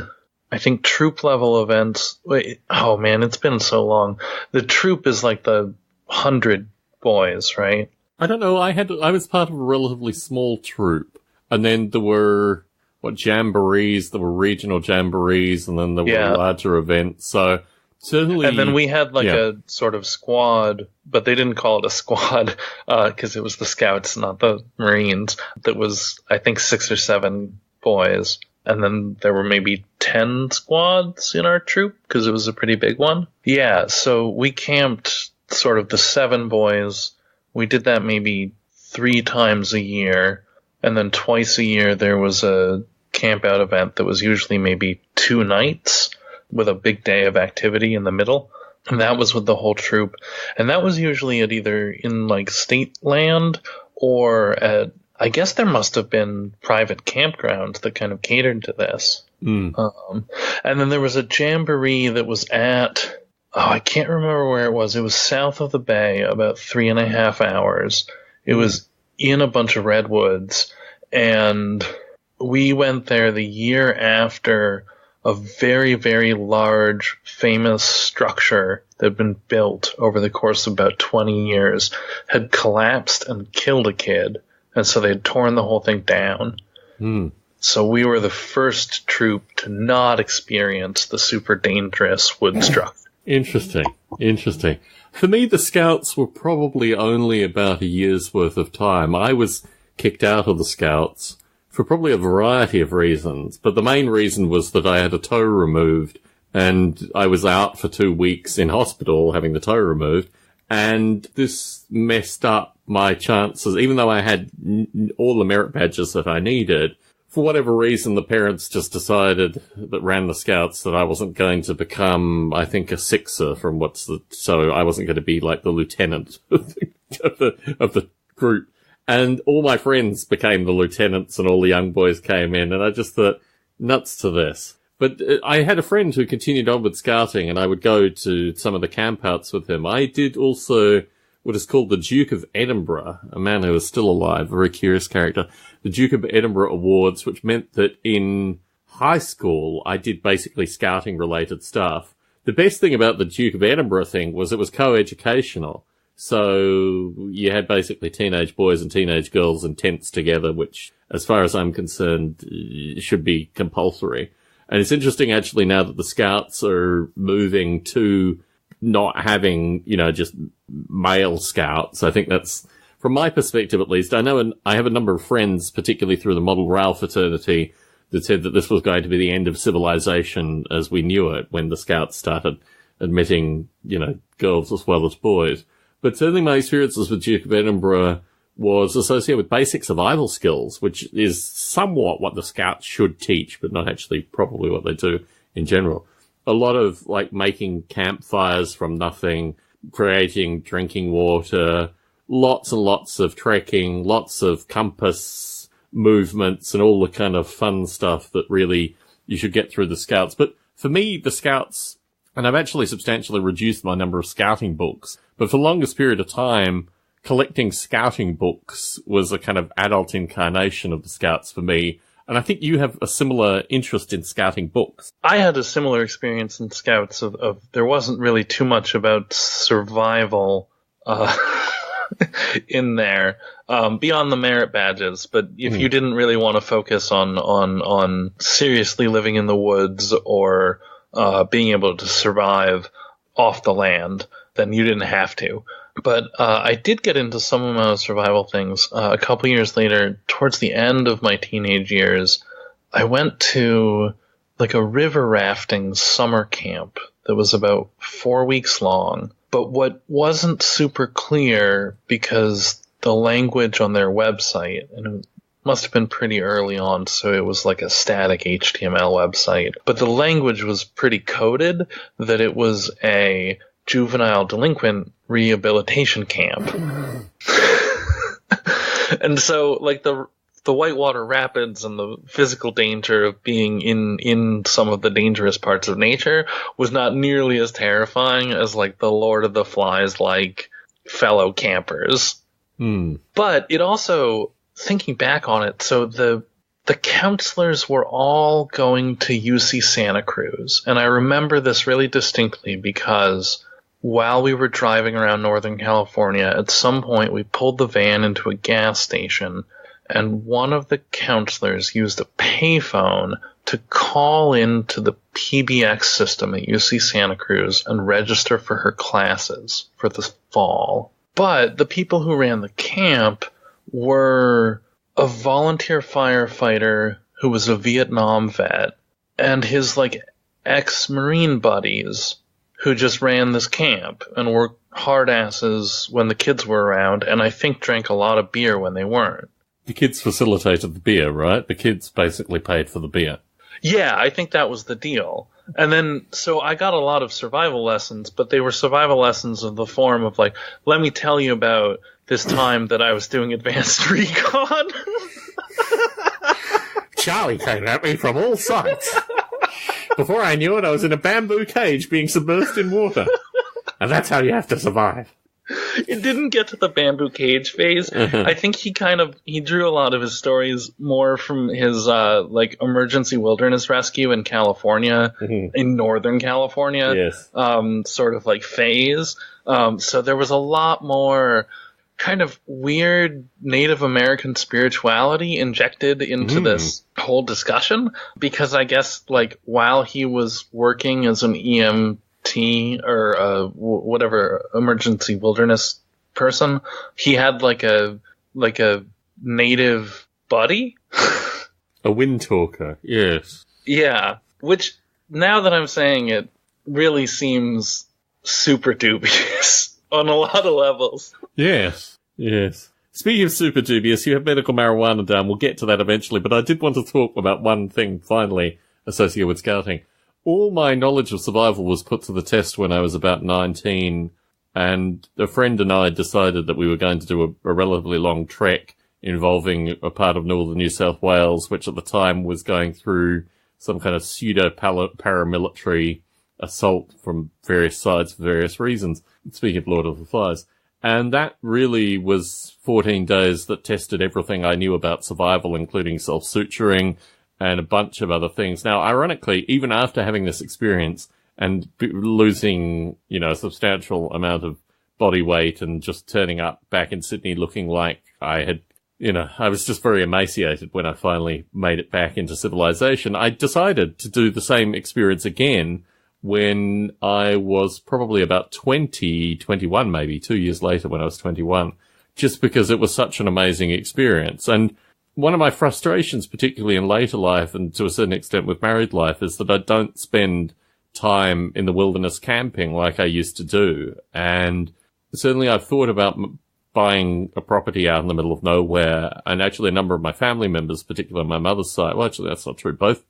Speaker 2: I think, troop level events. Wait, oh man, it's been so long. The troop is like the 100 boys, right?
Speaker 1: I don't know. I was part of a relatively small troop, and then there were jamborees. There were regional jamborees, and then there were larger events. So certainly,
Speaker 2: and then we had like a sort of squad, but they didn't call it a squad because it was the Scouts, not the Marines. That was, I think, 6 or 7 boys. And then there were maybe 10 squads in our troop because it was a pretty big one. Yeah, so we camped sort of the 7 boys. We did that maybe 3 times a year. And then twice a year there was a camp out event that was usually maybe 2 nights with a big day of activity in the middle. And that was with the whole troop. And that was usually at either in like state land or at, I guess there must have been private campgrounds that kind of catered to this. And then there was a jamboree that was at, I can't remember where it was. It was south of the bay, about 3.5 hours. It was in a bunch of redwoods. And we went there the year after a very, very large, famous structure that had been built over the course of about 20 years had collapsed and killed a kid. And so they had torn the whole thing down. So we were the first troop to not experience the super dangerous wood structure.
Speaker 1: Interesting. For me, the Scouts were probably only about a year's worth of time. I was kicked out of the Scouts for probably a variety of reasons, but the main reason was that I had a toe removed, and I was out for 2 weeks in hospital having the toe removed, and this messed up my chances, even though I had all the merit badges that I needed. For whatever reason, the parents just decided that ran the Scouts that I wasn't going to become, I think, a sixer so I wasn't going to be like the lieutenant of the group. And all my friends became the lieutenants and all the young boys came in, and I just thought, nuts to this. But I had a friend who continued on with scouting, and I would go to some of the campouts with him. I did also what is called the Duke of Edinburgh, a man who is still alive, a very curious character, the Duke of Edinburgh Awards, which meant that in high school I did basically scouting-related stuff. The best thing about the Duke of Edinburgh thing was it was co-educational. So you had basically teenage boys and teenage girls in tents together, which, as far as I'm concerned, should be compulsory. And it's interesting, actually, now that the Scouts are moving to not having, just male Scouts. I think that's, from my perspective at least, I know I have a number of friends, particularly through the Model Rail fraternity, that said that this was going to be the end of civilization as we knew it when the Scouts started admitting, girls as well as boys. But certainly my experiences with Duke of Edinburgh was associated with basic survival skills, which is somewhat what the Scouts should teach, but not actually probably what they do in general. A lot of, making campfires from nothing, creating drinking water, lots and lots of trekking, lots of compass movements, and all the kind of fun stuff that really you should get through the Scouts. But for me, the Scouts, and I've actually substantially reduced my number of scouting books, but for the longest period of time, collecting scouting books was a kind of adult incarnation of the Scouts for me. And I think you have a similar interest in scouting books.
Speaker 2: I had a similar experience in Scouts of there wasn't really too much about survival in there, beyond the merit badges. But if you didn't really want to focus on seriously living in the woods or being able to survive off the land, then you didn't have to. But I did get into some amount of survival things. A couple years later, towards the end of my teenage years, I went to like a river rafting summer camp that was about 4 weeks long. But what wasn't super clear, because the language on their website, and it must have been pretty early on, so it was like a static HTML website, but the language was pretty coded that it was a juvenile delinquent rehabilitation camp. And so, like, the Whitewater Rapids and the physical danger of being in some of the dangerous parts of nature was not nearly as terrifying as, like, the Lord of the Flies, like, fellow campers. But it also, thinking back on it, so the counselors were all going to UC Santa Cruz. And I remember this really distinctly because while we were driving around Northern California, at some point we pulled the van into a gas station, and one of the counselors used a payphone to call into the PBX system at UC Santa Cruz and register for her classes for the fall. But the people who ran the camp were a volunteer firefighter who was a Vietnam vet and his, like, ex-Marine buddies who just ran this camp and were hard asses when the kids were around, and I think drank a lot of beer when they weren't.
Speaker 1: The kids facilitated the beer, right? The kids basically paid for the beer.
Speaker 2: Yeah, I think that was the deal. And then, so I got a lot of survival lessons, but they were survival lessons of the form of, like, let me tell you about this time that I was doing advanced recon.
Speaker 1: Charlie came at me from all sides. Before I knew it, I was in a bamboo cage being submerged in water. And that's how you have to survive.
Speaker 2: It didn't get to the bamboo cage phase. I think he drew a lot of his stories more from his, like, emergency wilderness rescue in California, in Northern California,
Speaker 1: yes.
Speaker 2: Sort of like phase. So there was a lot more kind of weird Native American spirituality injected into this whole discussion, because I guess, like, while he was working as an EMT or whatever emergency wilderness person, he had like a native buddy,
Speaker 1: a wind talker. Yes.
Speaker 2: Yeah, which now that I'm saying it really seems super dubious on a lot of levels.
Speaker 1: Yes. Speaking of super dubious, you have medical marijuana down. We'll get to that eventually, but I did want to talk about one thing finally associated with scouting. All my knowledge of survival was put to the test when I was about 19, and a friend and I decided that we were going to do a relatively long trek involving a part of northern New South Wales, which at the time was going through some kind of pseudo-paramilitary assault from various sides for various reasons. Speaking of Lord of the Flies. And that really was 14 days that tested everything I knew about survival, including self-suturing and a bunch of other things. Now, ironically, even after having this experience and losing, a substantial amount of body weight and just turning up back in Sydney looking like I had, I was just very emaciated when I finally made it back into civilization, I decided to do the same experience again when I was probably about 21 maybe, 2 years later when I was 21, just because it was such an amazing experience. And one of my frustrations, particularly in later life and to a certain extent with married life, is that I don't spend time in the wilderness camping like I used to do. And certainly I've thought about buying a property out in the middle of nowhere. And actually a number of my family members, particularly my mother's side, well, actually that's not true. Both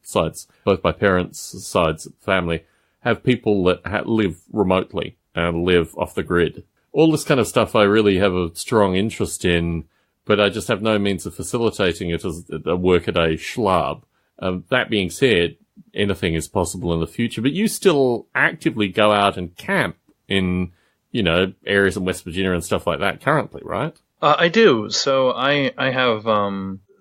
Speaker 1: my parents' sides of the family have people that live remotely and live off the grid. All this kind of stuff I really have a strong interest in, but I just have no means of facilitating it as a workaday schlub. That being said, anything is possible in the future, but you still actively go out and camp in, areas in West Virginia and stuff like that currently, right?
Speaker 2: I do. So I have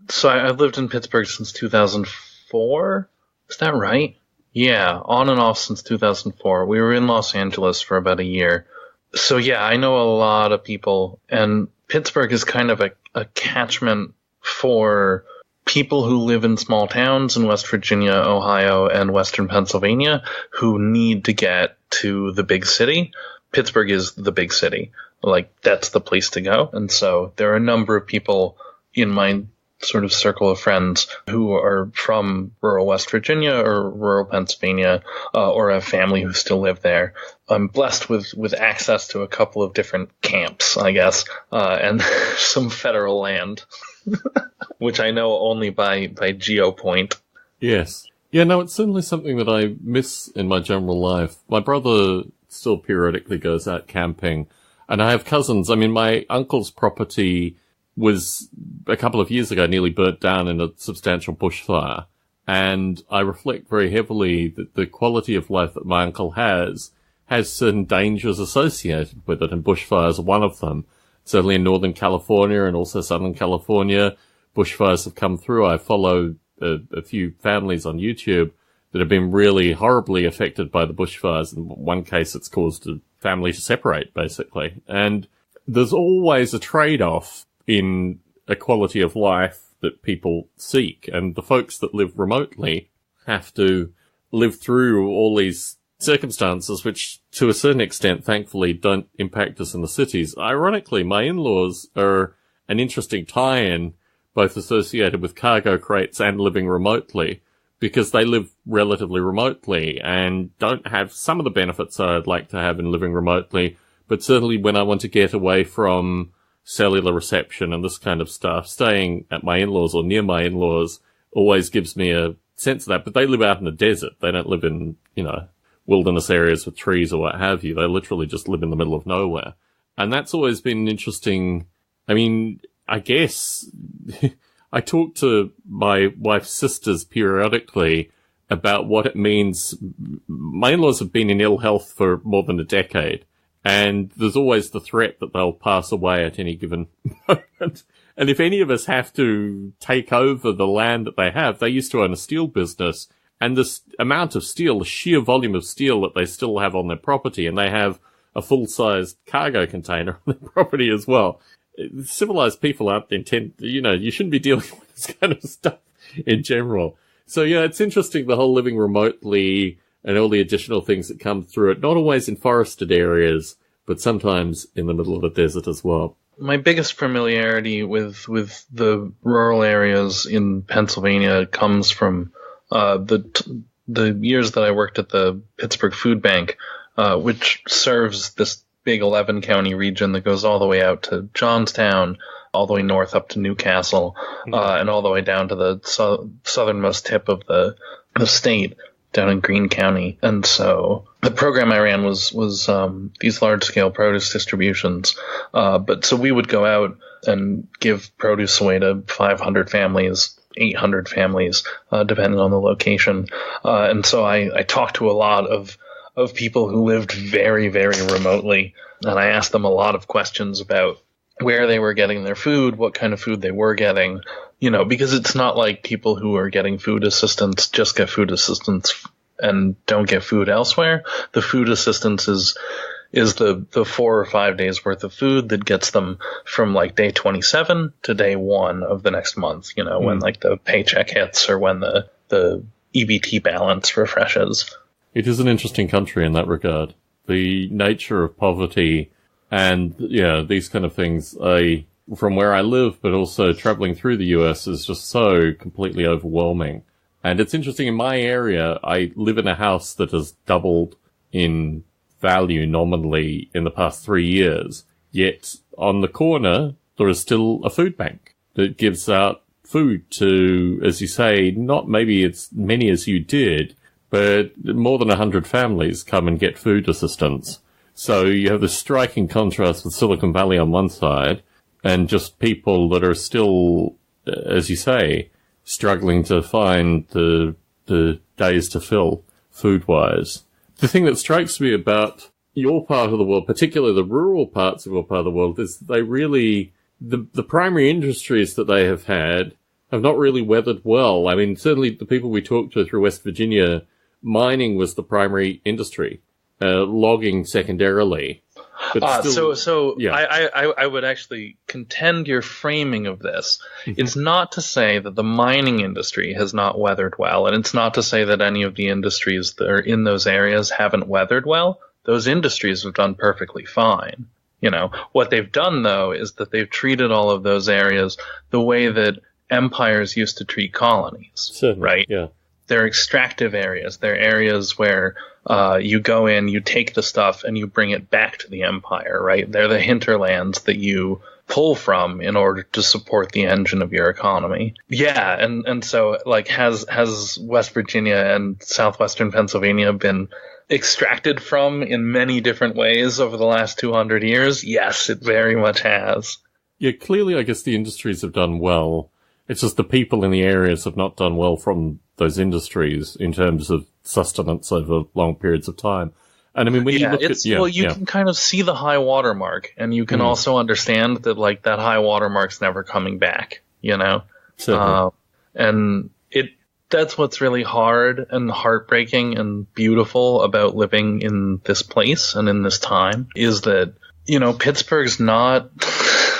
Speaker 2: So I've lived in Pittsburgh since 2004. Is that right? Yeah, on and off since 2004. We were in Los Angeles for about a year. So yeah, I know a lot of people, and Pittsburgh is kind of a catchment for people who live in small towns in West Virginia, Ohio, and Western Pennsylvania who need to get to the big city. Pittsburgh is the big city. Like, that's the place to go. And so there are a number of people in my sort of circle of friends who are from rural West Virginia or rural Pennsylvania, or have family who still live there. I'm blessed with access to a couple of different camps, I guess, and some federal land, which I know only by GeoPoint.
Speaker 1: Yes. Yeah, no, it's certainly something that I miss in my general life. My brother still periodically goes out camping, and I have cousins. I mean, my uncle's property was a couple of years ago nearly burnt down in a substantial bushfire. And I reflect very heavily that the quality of life that my uncle has certain dangers associated with it, and bushfires are one of them. Certainly in Northern California and also Southern California, bushfires have come through. I follow a few families on YouTube that have been really horribly affected by the bushfires. In one case, it's caused a family to separate, basically. And there's always a trade-off in a quality of life that people seek. And the folks that live remotely have to live through all these circumstances, which to a certain extent, thankfully, don't impact us in the cities. Ironically, my in-laws are an interesting tie-in, both associated with cargo crates and living remotely, because they live relatively remotely and don't have some of the benefits I'd like to have in living remotely. But certainly when I want to get away from cellular reception and this kind of stuff, staying at my in-laws or near my in-laws always gives me a sense of that. But they live out in the desert. They don't live in, wilderness areas with trees or what have you. They literally just live in the middle of nowhere. And that's always been interesting. I mean, I guess I talk to my wife's sisters periodically about what it means. My in-laws have been in ill health for more than a decade. And there's always the threat that they'll pass away at any given moment. And if any of us have to take over the land that they have, they used to own a steel business, and this amount of steel, the sheer volume of steel that they still have on their property, and they have a full-sized cargo container on their property as well. Civilized people aren't you shouldn't be dealing with this kind of stuff in general. So yeah, it's interesting, the whole living remotely and all the additional things that come through it, not always in forested areas, but sometimes in the middle of the desert as well.
Speaker 2: My biggest familiarity with the rural areas in Pennsylvania comes from the years that I worked at the Pittsburgh Food Bank, which serves this big 11-county region that goes all the way out to Johnstown, all the way north up to Newcastle, and all the way down to the southernmost tip of the state, down in Greene County. And so the program I ran was these large-scale produce distributions. But so we would go out and give produce away to 500 families, 800 families, depending on the location. And so I talked to a lot of people who lived very, very remotely. And I asked them a lot of questions about where they were getting their food, what kind of food they were getting, because it's not like people who are getting food assistance just get food assistance and don't get food elsewhere. The food assistance is the 4 or 5 days worth of food that gets them from like day 27 to day 1 of the next month, when like the paycheck hits or when the EBT balance refreshes.
Speaker 1: It is an interesting country in that regard. The nature of poverty and, these kind of things, from where I live, but also traveling through the US, is just so completely overwhelming. And it's interesting, in my area, I live in a house that has doubled in value nominally in the past 3 years. Yet on the corner, there is still a food bank that gives out food to, as you say, not maybe as many as you did, but more than 100 families come and get food assistance. So you have this striking contrast with Silicon Valley on one side and just people that are still, as you say, struggling to find the days to fill food-wise. The thing that strikes me about your part of the world, particularly the rural parts of your part of the world, is they really, the primary industries that they have had have not really weathered well. I mean, certainly the people we talked to through West Virginia, mining was the primary industry, logging secondarily. But still, yeah.
Speaker 2: I would actually contend your framing of this. It's not to say that the mining industry has not weathered well, and it's not to say that any of the industries that are in those areas haven't weathered well. Those industries have done perfectly fine. You know, what they've done, though, is that they've treated all of those areas the way that empires used to treat colonies.
Speaker 1: Certainly,
Speaker 2: right?
Speaker 1: Yeah.
Speaker 2: They're extractive areas. They're areas where you go in, you take the stuff, and you bring it back to the empire, right? They're the hinterlands that you pull from in order to support the engine of your economy. Yeah, and so, like, has West Virginia and southwestern Pennsylvania been extracted from in many different ways over the last 200 years? Yes, it very much has.
Speaker 1: Yeah, clearly, I guess the industries have done well. It's just the people in the areas have not done well from those industries in terms of sustenance over long periods of time. And I mean, when you look at...
Speaker 2: you can kind of see the high water mark, and you can also understand that, like, that high water mark's never coming back, you know? And that's what's really hard and heartbreaking and beautiful about living in this place and in this time is that, you know, Pittsburgh's not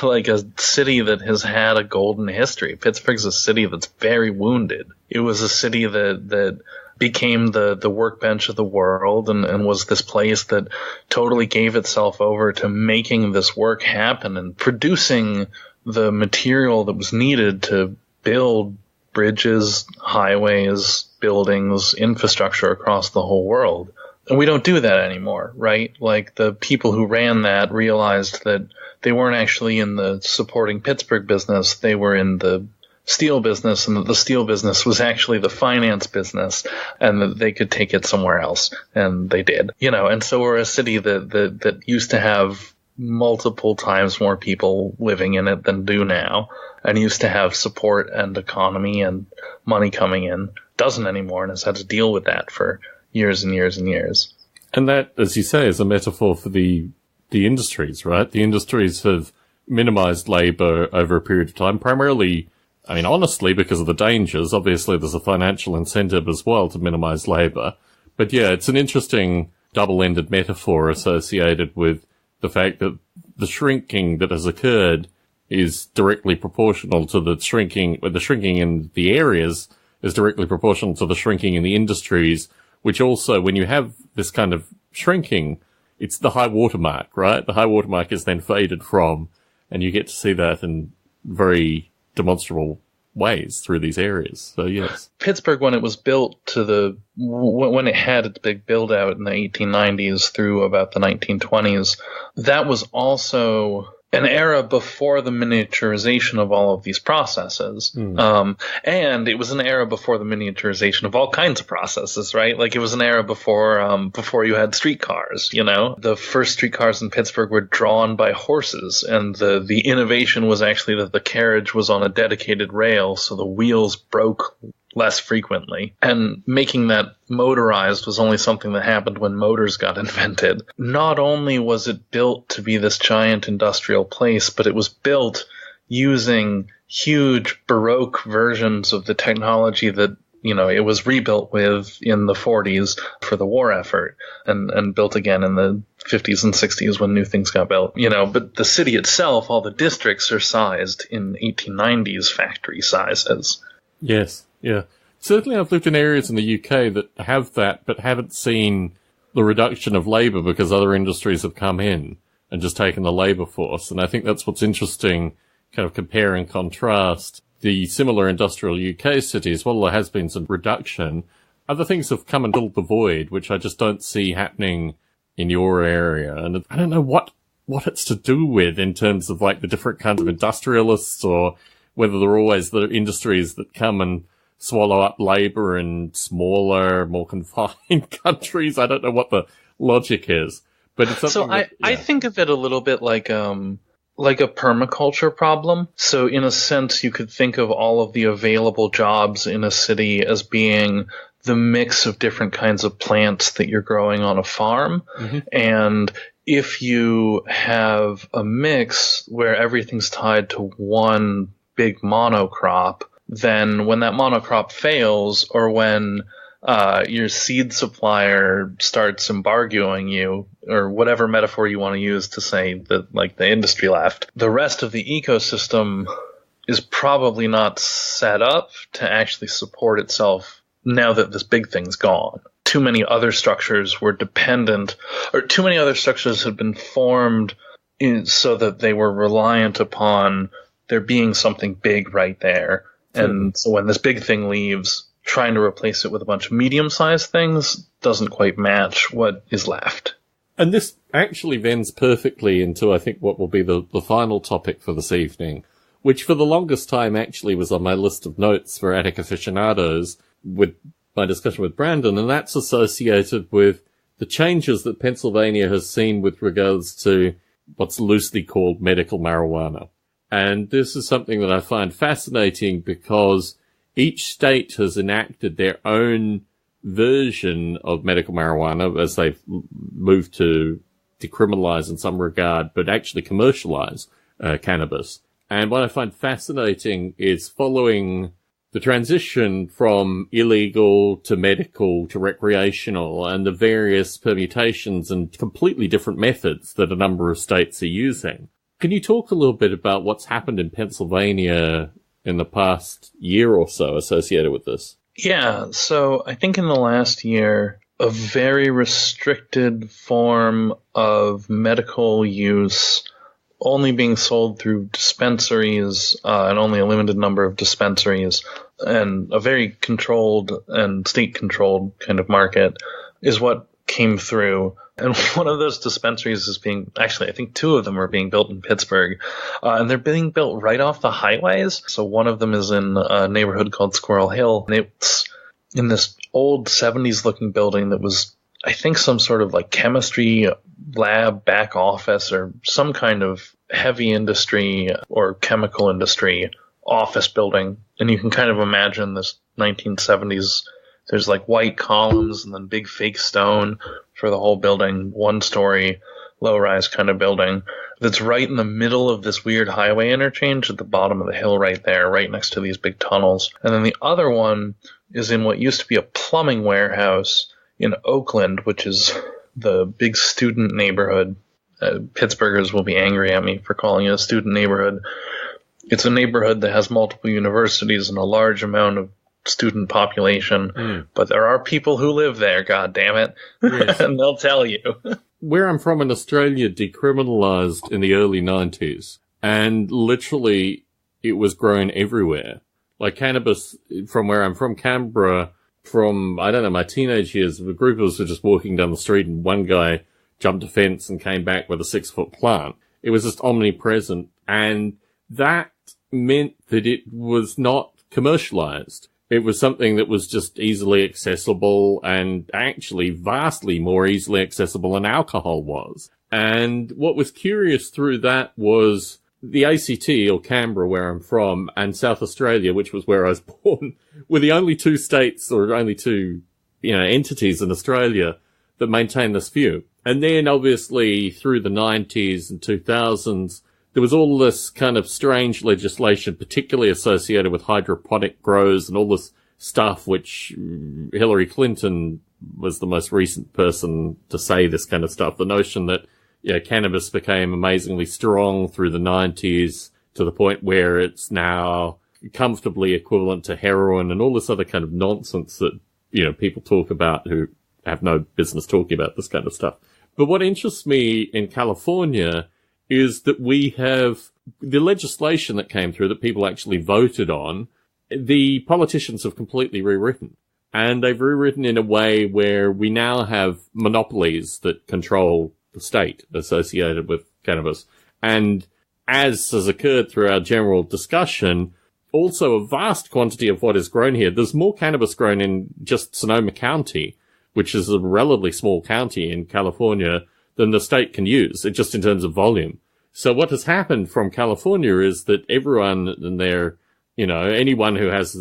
Speaker 2: like a city that has had a golden history. Pittsburgh's a city that's very wounded. It was a city that became the workbench of the world and was this place that totally gave itself over to making this work happen and producing the material that was needed to build bridges, highways, buildings, infrastructure across the whole world. And we don't do that anymore, right? Like, the people who ran that realized that they weren't actually in the supporting Pittsburgh business. They were in the steel business, and that the steel business was actually the finance business, and that they could take it somewhere else. And they did, you know. And so we're a city that used to have multiple times more people living in it than do now, and used to have support and economy and money coming in. Doesn't anymore, and has had to deal with that for years and years and years.
Speaker 1: And that, as you say, is a metaphor for the industries, right? The industries have minimized labor over a period of time, primarily, I mean, honestly, because of the dangers. Obviously, there's a financial incentive as well to minimize labor. But yeah, it's an interesting double-ended metaphor associated with the fact that the shrinking that has occurred is directly proportional to the shrinking in the areas is directly proportional to the shrinking in the industries, which also, when you have this kind of shrinking, it's the high watermark, right? The high watermark is then faded from, and you get to see that in very demonstrable ways through these areas. So, yes.
Speaker 2: Pittsburgh, when it was built when it had its big build out in the 1890s through about the 1920s, that was also an era before the miniaturization of all of these processes. And it was an era before the miniaturization of all kinds of processes, right? Like, it was an era before you had streetcars, you know? The first streetcars in Pittsburgh were drawn by horses, and the innovation was actually that the carriage was on a dedicated rail, so the wheels broke less frequently. And making that motorized was only something that happened when motors got invented. Not only was it built to be this giant industrial place, but it was built using huge Baroque versions of the technology that, you know, it was rebuilt with in the 40s for the war effort, and built again in the 50s and 60s when new things got built, you know. But the city itself, all the districts are sized in 1890s factory sizes.
Speaker 1: Yes. Yeah. Certainly I've lived in areas in the UK that have that, but haven't seen the reduction of labour because other industries have come in and just taken the labour force. And I think that's what's interesting, kind of compare and contrast the similar industrial UK cities. While there has been some reduction, other things have come and filled the void, which I just don't see happening in your area. And I don't know what it's to do with in terms of, like, the different kinds of industrialists, or whether they're always the industries that come and swallow up labour in smaller, more confined countries. I don't know what the logic is, but it's something.
Speaker 2: I think of it a little bit like a permaculture problem. So in a sense, you could think of all of the available jobs in a city as being the mix of different kinds of plants that you're growing on a farm. And if you have a mix where everything's tied to one big monocrop, then when that monocrop fails, or when your seed supplier starts embargoing you, or whatever metaphor you want to use to say that, like, the industry left, the rest of the ecosystem is probably not set up to actually support itself now that this big thing's gone. Too many other structures were dependent, or too many other structures had been formed so that they were reliant upon there being something big right there. And so when this big thing leaves, trying to replace it with a bunch of medium-sized things doesn't quite match what is left.
Speaker 1: And this actually vends perfectly into, I think, what will be the final topic for this evening, which for the longest time actually was on my list of notes for Attic Aficionados with my discussion with Brandon, and that's associated with the changes that Pennsylvania has seen with regards to what's loosely called medical marijuana. And this is something that I find fascinating because each state has enacted their own version of medical marijuana as they've moved to decriminalize in some regard, but actually commercialize cannabis. And what I find fascinating is following the transition from illegal to medical to recreational and the various permutations and completely different methods that a number of states are using. Can you talk a little bit about what's happened in Pennsylvania in the past year or so associated with this?
Speaker 2: Yeah, so I think in the last year, a very restricted form of medical use only being sold through dispensaries, and only a limited number of dispensaries, and a very controlled and state-controlled kind of market is what came through. And one of those dispensaries is actually, I think two of them are being built in Pittsburgh, and they're being built right off the highways. So one of them is in a neighborhood called Squirrel Hill, and it's in this old 70s-looking building that was, I think, some sort of like chemistry lab back office or some kind of heavy industry or chemical industry office building. And you can kind of imagine this 1970s, there's like white columns and then big fake stone for the whole building, one-story, low-rise kind of building that's right in the middle of this weird highway interchange at the bottom of the hill right there, right next to these big tunnels. And then the other one is in what used to be a plumbing warehouse in Oakland, which is the big student neighborhood. Pittsburghers will be angry at me for calling it a student neighborhood. It's a neighborhood that has multiple universities and a large amount of student population, but there are people who live there, god damn it. Yes. And they'll tell you.
Speaker 1: Where I'm from in Australia decriminalized in the early 90s, and literally it was grown everywhere. Like cannabis, from where I'm from, Canberra, from, I don't know, my teenage years, a group of us were just walking down the street and one guy jumped a fence and came back with a 6-foot plant. It was just omnipresent, and that meant that it was not commercialized. It was something that was just easily accessible, and actually vastly more easily accessible than alcohol was. And what was curious through that was the ACT, or Canberra, where I'm from, and South Australia, which was where I was born, were the only two states, or only two, entities in Australia that maintained this view. And then obviously through the 90s and 2000s, there was all this kind of strange legislation, particularly associated with hydroponic grows and all this stuff, which Hillary Clinton was the most recent person to say this kind of stuff. The notion that cannabis became amazingly strong through the 90s to the point where it's now comfortably equivalent to heroin and all this other kind of nonsense that, people talk about who have no business talking about this kind of stuff. But what interests me in California is that we have the legislation that came through that people actually voted on, the politicians have completely rewritten. And they've rewritten in a way where we now have monopolies that control the state associated with cannabis. And as has occurred through our general discussion, also a vast quantity of what is grown here. There's more cannabis grown in just Sonoma County, which is a relatively small county in California, than the state can use, just in terms of volume. So what has happened from California is that everyone in their, anyone who has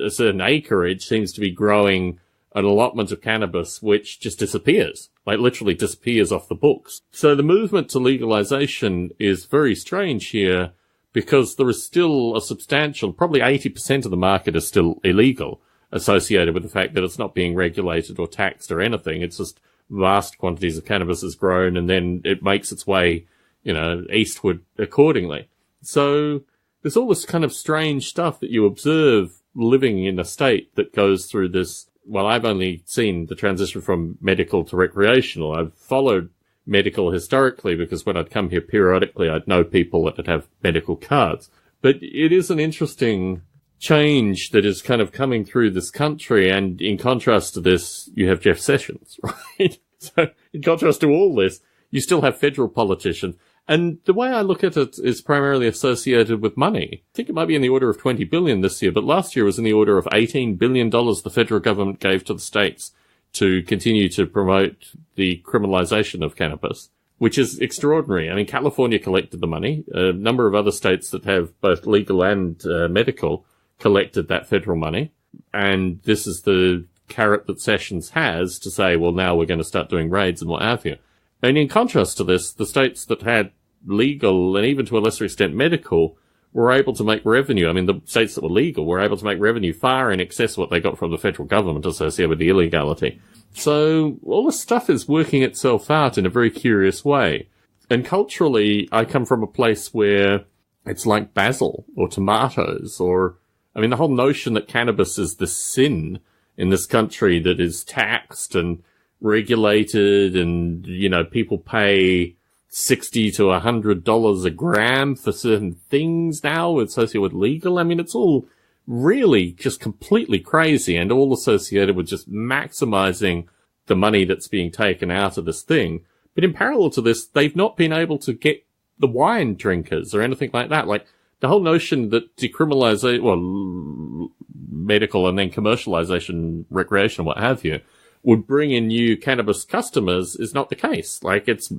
Speaker 1: a certain acreage seems to be growing an allotment of cannabis, which just disappears, like literally disappears off the books. So the movement to legalization is very strange here, because there is still a substantial, probably 80% of the market is still illegal, associated with the fact that it's not being regulated or taxed or anything. It's just vast quantities of cannabis is grown and then it makes its way, eastward accordingly. So there's all this kind of strange stuff that you observe living in a state that goes through this. Well, I've only seen the transition from medical to recreational. I've followed medical historically because when I'd come here periodically, I'd know people that would have medical cards. But it is an interesting change that is kind of coming through this country. And in contrast to this, you have Jeff Sessions, right? So in contrast to all this, you still have federal politicians. And the way I look at it is primarily associated with money. I think it might be in the order of $20 billion this year, but last year was in the order of $18 billion the federal government gave to the states to continue to promote the criminalization of cannabis, which is extraordinary. I mean, California collected the money. A number of other states that have both legal and medical collected that federal money. And this is the carrot that Sessions has to say, well, now we're going to start doing raids and what have you. And in contrast to this, the states that had legal and even to a lesser extent medical were able to make revenue. I mean, the states that were legal were able to make revenue far in excess of what they got from the federal government associated with the illegality. So all this stuff is working itself out in a very curious way. And culturally, I come from a place where it's like basil or tomatoes or, I mean, the whole notion that cannabis is the sin in this country that is taxed and regulated and, people pay $60 to $100 a gram for certain things now associated with legal. I mean, it's all really just completely crazy and all associated with just maximizing the money that's being taken out of this thing. But in parallel to this, they've not been able to get the wine drinkers or anything like that. Like the whole notion that decriminalization, well, medical and then commercialization, recreation, what have you, would bring in new cannabis customers is not the case. Like it's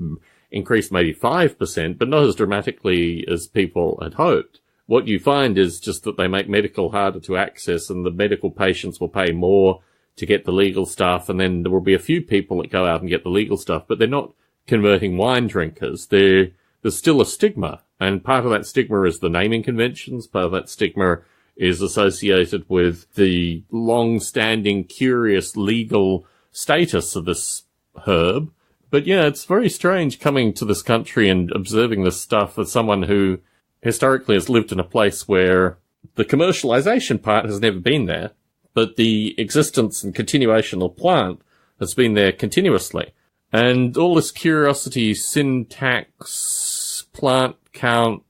Speaker 1: increased maybe 5%, but not as dramatically as people had hoped. What you find is just that they make medical harder to access and the medical patients will pay more to get the legal stuff. And then there will be a few people that go out and get the legal stuff, but they're not converting wine drinkers. There's still a stigma. And part of that stigma is the naming conventions. Part of that stigma is associated with the long-standing, curious legal status of this herb. But yeah, it's very strange coming to this country and observing this stuff as someone who historically has lived in a place where the commercialization part has never been there, but the existence and continuation of the plant has been there continuously. And all this curiosity, syntax, plant count,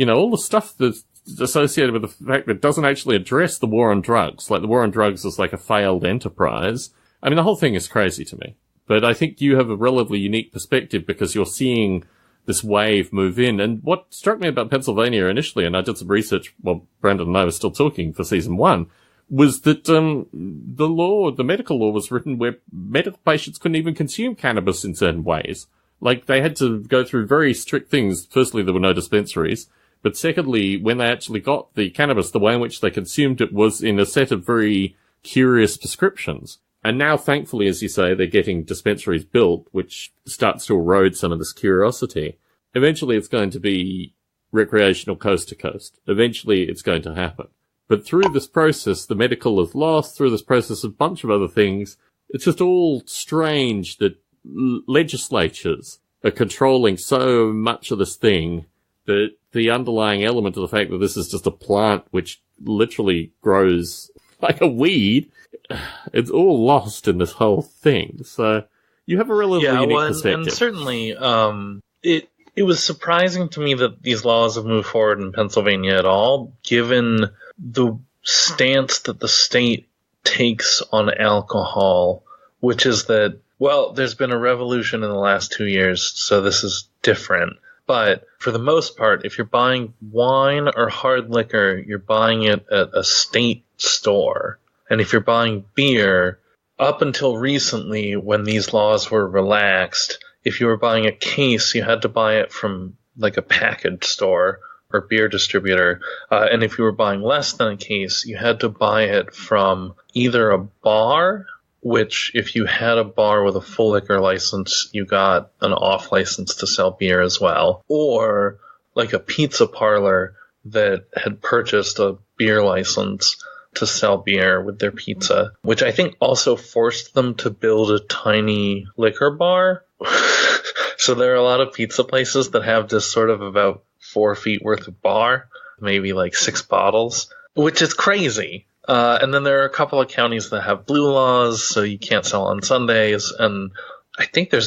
Speaker 1: all the stuff that's associated with the fact that it doesn't actually address the war on drugs. Like the war on drugs is like a failed enterprise. I mean, the whole thing is crazy to me. But I think you have a relatively unique perspective because you're seeing this wave move in. And what struck me about Pennsylvania initially, and I did some research while Brandon and I were still talking for season 1, was that the medical law was written where medical patients couldn't even consume cannabis in certain ways. Like they had to go through very strict things. Firstly, there were no dispensaries. But secondly, when they actually got the cannabis, the way in which they consumed it was in a set of very curious prescriptions. And now, thankfully, as you say, they're getting dispensaries built, which starts to erode some of this curiosity. Eventually, it's going to be recreational coast to coast. Eventually, it's going to happen. But through this process, the medical is lost. Through this process, a bunch of other things. It's just all strange that legislatures are controlling so much of this thing that the underlying element of the fact that this is just a plant which literally grows like a weed, it's all lost in this whole thing. So you have a relatively unique perspective.
Speaker 2: And certainly, it was surprising to me that these laws have moved forward in Pennsylvania at all, given the stance that the state takes on alcohol, which is that, well, there's been a revolution in the last 2 years, so this is different. But for the most part, if you're buying wine or hard liquor, you're buying it at a state store. And if you're buying beer, up until recently when these laws were relaxed, if you were buying a case, you had to buy it from like a package store or beer distributor. And if you were buying less than a case, you had to buy it from either a bar, which if you had a bar with a full liquor license, you got an off license to sell beer as well, or like a pizza parlor, that had purchased a beer license to sell beer with their pizza, which I think also forced them to build a tiny liquor bar. So there are a lot of pizza places that have just sort of about 4 feet worth of bar, maybe like 6 bottles, which is crazy. And then there are a couple of counties that have blue laws, so you can't sell on Sundays. And I think there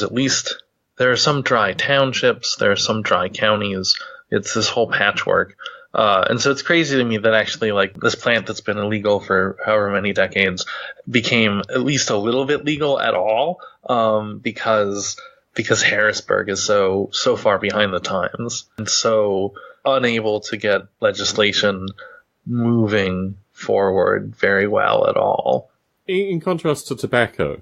Speaker 2: are some dry townships, there are some dry counties. It's this whole patchwork. And so it's crazy to me that actually, like, this plant that's been illegal for however many decades became at least a little bit legal at all, because Harrisburg is so far behind the times and so unable to get legislation moving forward very well at all.
Speaker 1: In contrast to tobacco,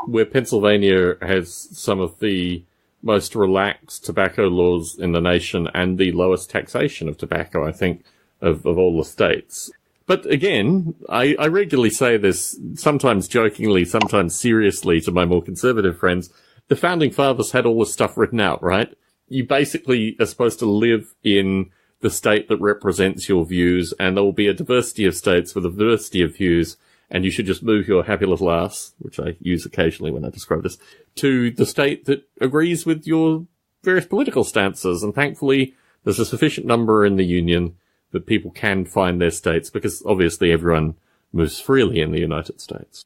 Speaker 1: where Pennsylvania has some of the most relaxed tobacco laws in the nation and the lowest taxation of tobacco, I think, of all the states. But again, I regularly say this, sometimes jokingly, sometimes seriously, to my more conservative friends. The founding fathers had all this stuff written out, right? You basically are supposed to live in the state that represents your views, and there will be a diversity of states with a diversity of views, and you should just move your happy little ass, which I use occasionally when I describe this, to the state that agrees with your various political stances. And thankfully, there's a sufficient number in the Union that people can find their states, because obviously everyone moves freely in the United States.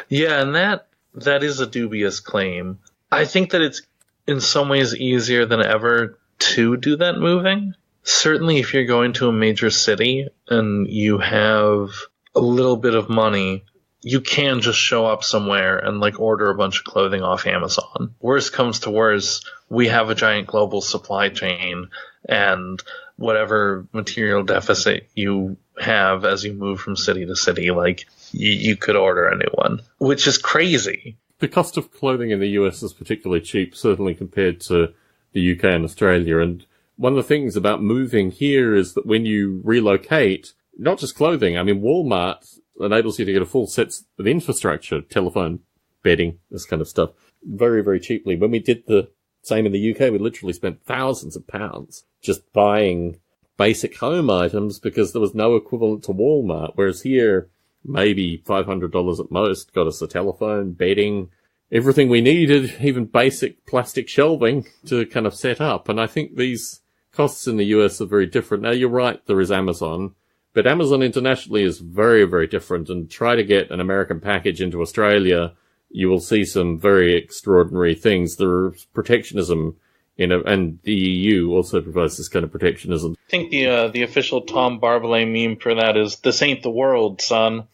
Speaker 2: Yeah, and that is a dubious claim. I think that it's in some ways easier than ever to do that moving. Certainly if you're going to a major city and you have a little bit of money, you can just show up somewhere and like order a bunch of clothing off Amazon. Worst comes to worst, we have a giant global supply chain, and whatever material deficit you have as you move from city to city, like you could order a new one, which is crazy.
Speaker 1: The cost of clothing in the US is particularly cheap, certainly compared to the UK and Australia. And one of the things about moving here is that when you relocate, not just clothing, I mean, Walmart enables you to get a full set of infrastructure, telephone, bedding, this kind of stuff, very, very cheaply. When we did the same in the UK, we literally spent thousands of pounds just buying basic home items because there was no equivalent to Walmart. Whereas here, maybe $500 at most got us a telephone, bedding, everything we needed, even basic plastic shelving to kind of set up. And I think these costs in the US are very different. Now, you're right, there is Amazon, but Amazon internationally is very, very different. And try to get an American package into Australia, you will see some very extraordinary things. There's protectionism and the EU also provides this kind of protectionism.
Speaker 2: I think the official Tom Barbalet meme for that is, "This ain't the world, son."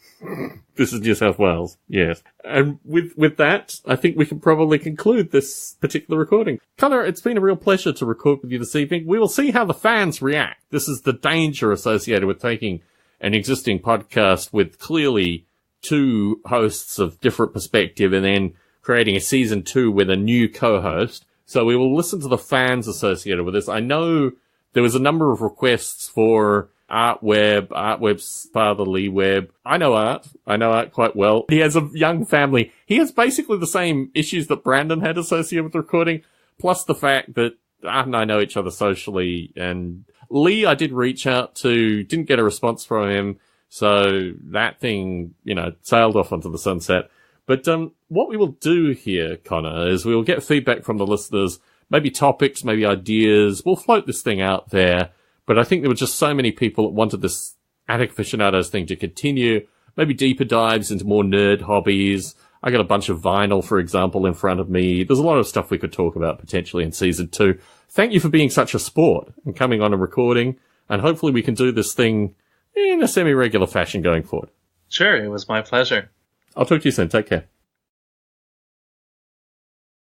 Speaker 1: This is New South Wales, yes. And with that, I think we can probably conclude this particular recording. Connor, it's been a real pleasure to record with you this evening. We will see how the fans react. This is the danger associated with taking an existing podcast with clearly 2 hosts of different perspective and then creating a season 2 with a new co-host. So we will listen to the fans associated with this. I know there was a number of requests for Artweb's father, Lee Webb. I know Art quite well. He has a young family. He has basically the same issues that Brandon had associated with recording, plus the fact that Art and I know each other socially. And Lee, I did reach out to, didn't get a response from him. So that thing, sailed off onto the sunset. But what we will do here, Connor, is we will get feedback from the listeners, maybe topics, maybe ideas. We'll float this thing out there. But I think there were just so many people that wanted this Attic Aficionados thing to continue, maybe deeper dives into more nerd hobbies. I got a bunch of vinyl, for example, in front of me. There's a lot of stuff we could talk about potentially in season 2. Thank you for being such a sport and coming on and recording. And hopefully we can do this thing in a semi-regular fashion going forward.
Speaker 2: Sure, it was my pleasure.
Speaker 1: I'll talk to you soon. Take care.